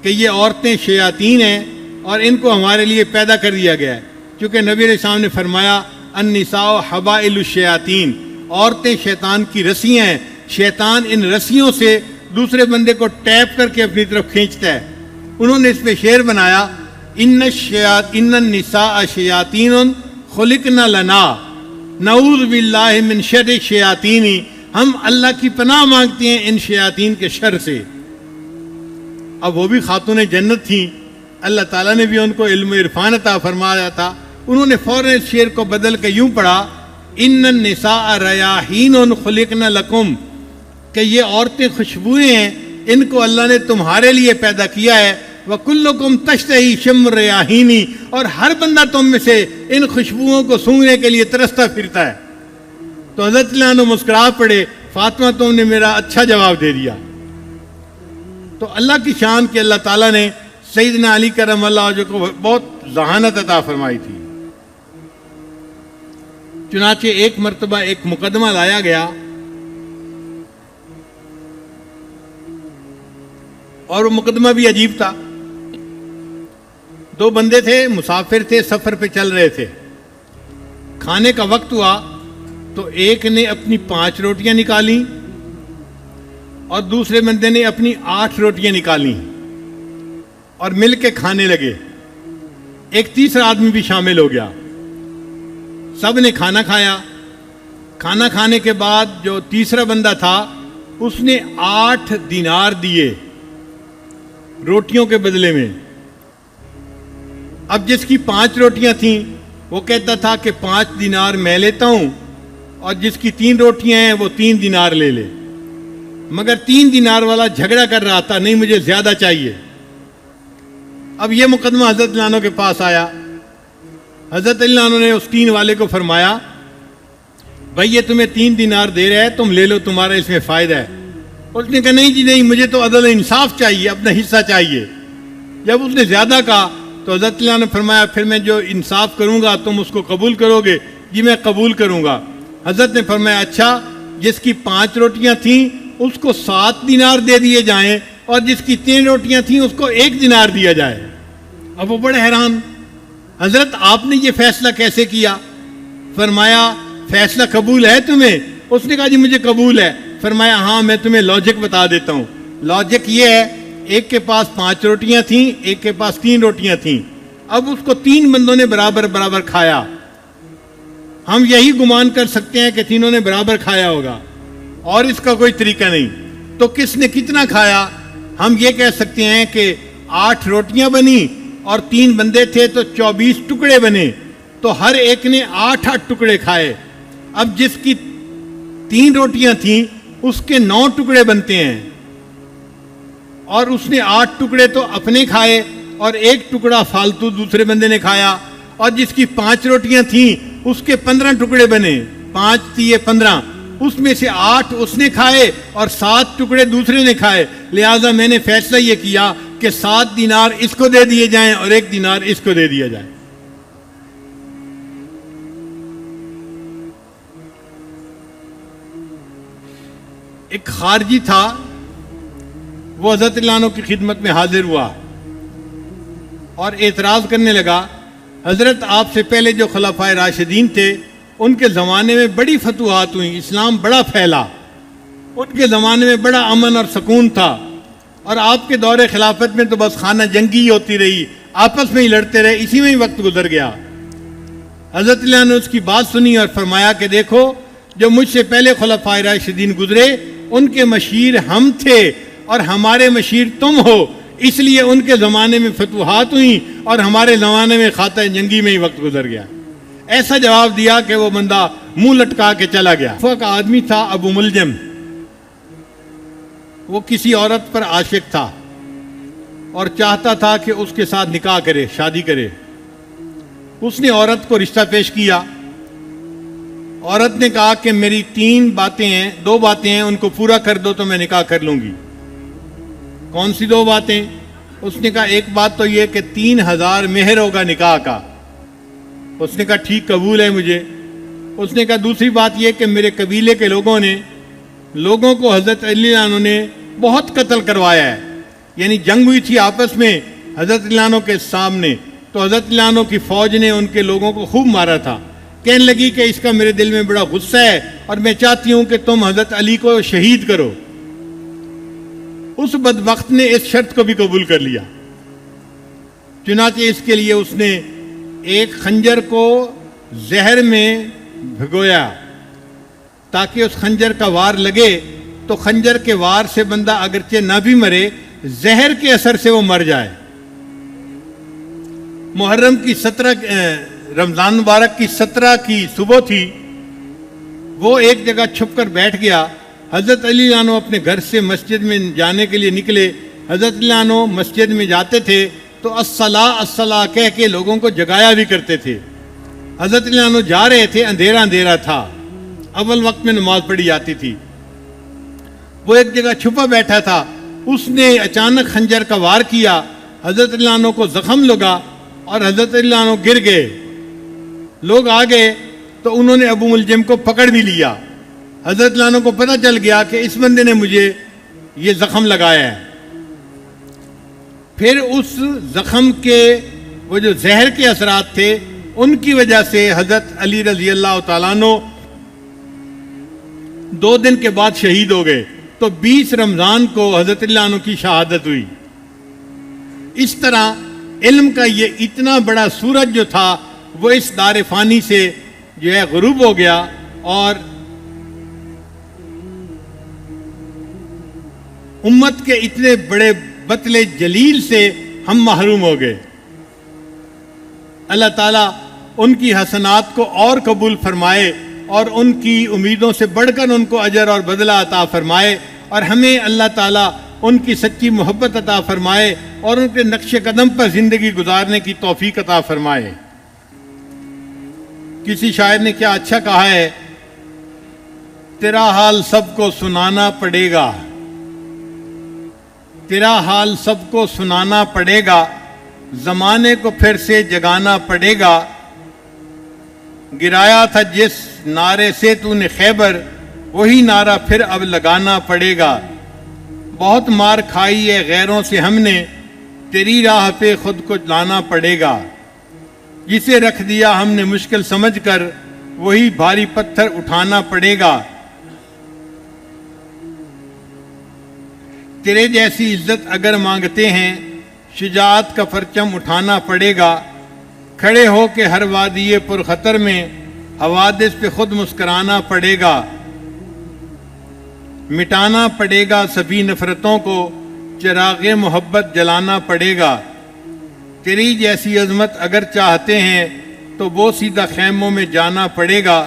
کہ یہ عورتیں شیاطین ہیں اور ان کو ہمارے لیے پیدا کر دیا گیا ہے، کیونکہ نبی علیہ السلام نے فرمایا النساء حبائل الشیاطین، عورتیں شیطان کی رسیاں ہیں، شیطان ان رسیوں سے دوسرے بندے کو ٹیپ کر کے اپنی طرف کھینچتا ہے۔ انہوں نے اس پہ شعر بنایا ان النساء شیاطین خلقن لنا نعوذ باللہ من شر الشیاطین، ہم اللہ کی پناہ مانگتے ہیں ان شیاطین کے شر سے۔ اب وہ بھی خاتون جنت تھیں، اللہ تعالیٰ نے بھی ان کو علم عرفان عطا فرمایا تھا۔ انہوں نے فوراً اس شعر کو بدل کے یوں پڑھا ان النساء ریاحین خلقن لکم، کہ یہ عورتیں خوشبوئیں ہیں، ان کو اللہ نے تمہارے لیے پیدا کیا ہے۔ وَكُلُّكُمْ تَشْتَهِي شَمَّ الرَّيَاحِينِ، اور ہر بندہ تم میں سے ان خوشبوؤں کو سونگھنے کے لیے ترستا پھرتا ہے۔ تو حضرت علی عنہ مسکرا پڑے، فاطمہ تم نے میرا اچھا جواب دے دیا۔ تو اللہ کی شان کہ اللہ تعالیٰ نے سیدنا علی کرم اللہ وجہہ کو بہت ذہانت عطا فرمائی تھی۔ چنانچہ ایک مرتبہ ایک مقدمہ لایا گیا اور وہ مقدمہ بھی عجیب تھا۔ دو بندے تھے، مسافر تھے، سفر پہ چل رہے تھے، کھانے کا وقت ہوا تو ایک نے اپنی 5 روٹیاں نکالیں اور دوسرے بندے نے اپنی 8 روٹیاں نکالیں اور مل کے کھانے لگے۔ ایک تیسرا آدمی بھی شامل ہو گیا۔ سب نے کھانا کھایا. کھانا کھانے کے بعد جو تیسرا بندہ تھا اس نے 8 دینار دیے روٹیوں کے بدلے میں. اب جس کی 5 روٹیاں تھیں وہ کہتا تھا کہ 5 دینار میں لیتا ہوں، اور جس کی 3 روٹیاں ہیں وہ 3 دینار لے لے. مگر 3 دینار والا جھگڑا کر رہا تھا، نہیں مجھے زیادہ چاہیے. اب یہ مقدمہ حضرت علی عنہ کے پاس آیا. حضرت علی عنہ نے اس 3 والے کو فرمایا بھائی یہ تمہیں 3 دینار دے رہا ہے، تم لے لو، تمہارا اس میں فائدہ ہے. اس نے کہا نہیں جی نہیں، مجھے تو عدل انصاف چاہیے، اپنا حصہ چاہیے. جب اس نے زیادہ کہا تو حضرت علی عنہ نے فرمایا پھر میں جو انصاف کروں گا تم اس کو قبول کرو گے؟ جی میں قبول کروں گا. حضرت نے فرمایا اچھا، جس کی 5 روٹیاں تھیں اس کو 7 دینار دے دیے جائیں، اور جس کی 3 روٹیاں تھیں اس کو 1 دینار دیا جائے. اب وہ بڑے حیران، حضرت آپ نے یہ فیصلہ کیسے کیا؟ فرمایا فیصلہ قبول ہے تمہیں؟ اس نے کہا جی مجھے قبول ہے. فرمایا ہاں میں تمہیں لاجک بتا دیتا ہوں. لاجک یہ ہے، ایک کے پاس 5 روٹیاں تھیں، ایک کے پاس 3 روٹیاں تھیں. اب اس کو 3 بندوں نے برابر برابر کھایا. ہم یہی گمان کر سکتے ہیں کہ تینوں نے برابر کھایا ہوگا، اور اس کا کوئی طریقہ نہیں. تو کس نے کتنا کھایا؟ ہم یہ کہہ سکتے ہیں کہ 8 روٹیاں بنی اور 3 بندے تھے تو 24 ٹکڑے بنے، تو ہر ایک نے 8 ٹکڑے کھائے. اب جس کی 3 روٹیاں تھیں اس کے 9 ٹکڑے بنتے ہیں، اور اس نے 8 ٹکڑے تو اپنے کھائے اور 1 ٹکڑا فالتو دوسرے بندے نے کھایا. اور جس کی 5 روٹیاں تھیں اس کے 15 ٹکڑے بنے، 5 تیے 15، اس میں سے 8 اس نے کھائے اور 7 ٹکڑے دوسرے نے کھائے. لہٰذا میں نے فیصلہ یہ کیا کہ 7 دینار اس کو دے دیے جائیں اور 1 دینار اس کو دے دیا جائے. ایک خارجی تھا، وہ حضرت علی عنہ کی خدمت میں حاضر ہوا اور اعتراض کرنے لگا حضرت آپ سے پہلے جو خلفائے راشدین تھے ان کے زمانے میں بڑی فتوحات ہوئیں، اسلام بڑا پھیلا، ان کے زمانے میں بڑا امن اور سکون تھا، اور آپ کے دور خلافت میں تو بس خانہ جنگی ہی ہوتی رہی، آپس میں ہی لڑتے رہے، اسی میں ہی وقت گزر گیا. حضرت علی عنہ نے اس کی بات سنی اور فرمایا کہ دیکھو جو مجھ سے پہلے خلفائے راشدین گزرے ان کے مشیر ہم تھے اور ہمارے مشیر تم ہو، اس لیے ان کے زمانے میں فتوحات ہوئیں اور ہمارے زمانے میں خانہ جنگی میں ہی وقت گزر گیا. ایسا جواب دیا کہ وہ بندہ منہ لٹکا کے چلا گیا. کا آدمی تھا ابو ملجم، وہ کسی عورت پر عاشق تھا اور چاہتا تھا کہ اس کے ساتھ نکاح کرے، شادی کرے. اس نے عورت کو رشتہ پیش کیا. عورت نے کہا کہ میری 3 باتیں ہیں، 2 باتیں ہیں، ان کو پورا کر دو تو میں نکاح کر لوں گی. کون سی 2 باتیں؟ اس نے کہا ایک بات تو یہ کہ 3000 مہر ہوگا نکاح کا. اس نے کہا ٹھیک، قبول ہے مجھے. اس نے کہا دوسری بات یہ کہ میرے قبیلے کے لوگوں کو حضرت علی عنہ نے بہت قتل کروایا ہے، یعنی جنگ ہوئی تھی آپس میں حضرت علی عنہ کے سامنے، تو حضرت علی عنہ کی فوج نے ان کے لوگوں کو خوب مارا تھا. کہنے لگی کہ اس کا میرے دل میں بڑا غصہ ہے اور میں چاہتی ہوں کہ تم حضرت علی کو شہید کرو. اس بدبخت نے اس شرط کو بھی قبول کر لیا. چنانچہ اس کے لیے اس نے ایک خنجر کو زہر میں بھگویا تاکہ اس خنجر کا وار لگے تو خنجر کے وار سے بندہ اگرچہ نہ بھی مرے، زہر کے اثر سے وہ مر جائے. محرم کی 17 رمضان مبارک کی 17 کی صبح تھی. وہ ایک جگہ چھپ کر بیٹھ گیا. حضرت علی عنہ اپنے گھر سے مسجد میں جانے کے لیے نکلے. حضرت علی عنہ مسجد میں جاتے تھے تو الصلاۃ الصلاۃ کہہ کے لوگوں کو جگایا بھی کرتے تھے. حضرت علی عنہ جا رہے تھے، اندھیرا تھا، اول وقت میں نماز پڑھی جاتی تھی. وہ ایک جگہ چھپا بیٹھا تھا. اس نے اچانک خنجر کا وار کیا، حضرت علی عنہ کو زخم لگا اور حضرت علی عنہ گر گئے. لوگ آ گئے تو انہوں نے ابو ملجم کو پکڑ بھی لیا. حضرت علی عنہ کو پتہ چل گیا کہ اس بندے نے مجھے یہ زخم لگایا ہے. پھر اس زخم کے وہ جو زہر کے اثرات تھے ان کی وجہ سے حضرت علی رضی اللہ تعالیٰ عنہ 2 دن کے بعد شہید ہو گئے. تو 20 رمضان کو حضرت علی عنہ کی شہادت ہوئی. اس طرح علم کا یہ اتنا بڑا سورج جو تھا وہ اس دار فانی سے جو ہے غروب ہو گیا اور امت کے اتنے بڑے بطل جلیل سے ہم محروم ہو گئے۔ اللہ تعالیٰ ان کی حسنات کو اور قبول فرمائے اور ان کی امیدوں سے بڑھ کر ان کو اجر اور بدلہ عطا فرمائے، اور ہمیں اللہ تعالیٰ ان کی سچی محبت عطا فرمائے اور ان کے نقش قدم پر زندگی گزارنے کی توفیق عطا فرمائے۔ کسی شاعر نے کیا اچھا کہا ہے، تیرا حال سب کو سنانا پڑے گا، تیرا حال سب کو سنانا پڑے گا، زمانے کو پھر سے جگانا پڑے گا، گرایا تھا جس نعرے سے تو نے خیبر، وہی نعرہ پھر اب لگانا پڑے گا، بہت مار کھائی ہے غیروں سے ہم نے، تیری راہ پہ خود کو لانا پڑے گا، جسے رکھ دیا ہم نے مشکل سمجھ کر، وہی بھاری پتھر اٹھانا پڑے گا، تیرے جیسی عزت اگر مانگتے ہیں شجاعت کا پرچم اٹھانا پڑے گا، کھڑے ہو کے ہر وادی پر خطر میں حوادث پہ خود مسکرانا پڑے گا، مٹانا پڑے گا سبھی نفرتوں کو، چراغ محبت جلانا پڑے گا، تیری جیسی عظمت اگر چاہتے ہیں تو وہ سیدھا خیموں میں جانا پڑے گا،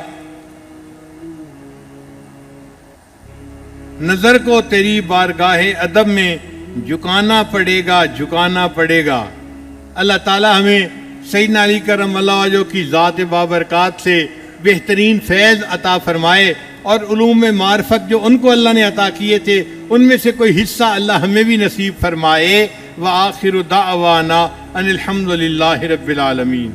نظر کو تیری بارگاہ ادب میں جھکانا پڑے گا، جھکانا پڑے گا۔ اللہ تعالی ہمیں سیدنا علی کرم اللہ وجہہ کی ذات بابرکات سے بہترین فیض عطا فرمائے، اور علوم معرفت جو ان کو اللہ نے عطا کیے تھے ان میں سے کوئی حصہ اللہ ہمیں بھی نصیب فرمائے۔ وآخر دعوانا ان الحمد للہ رب العالمین۔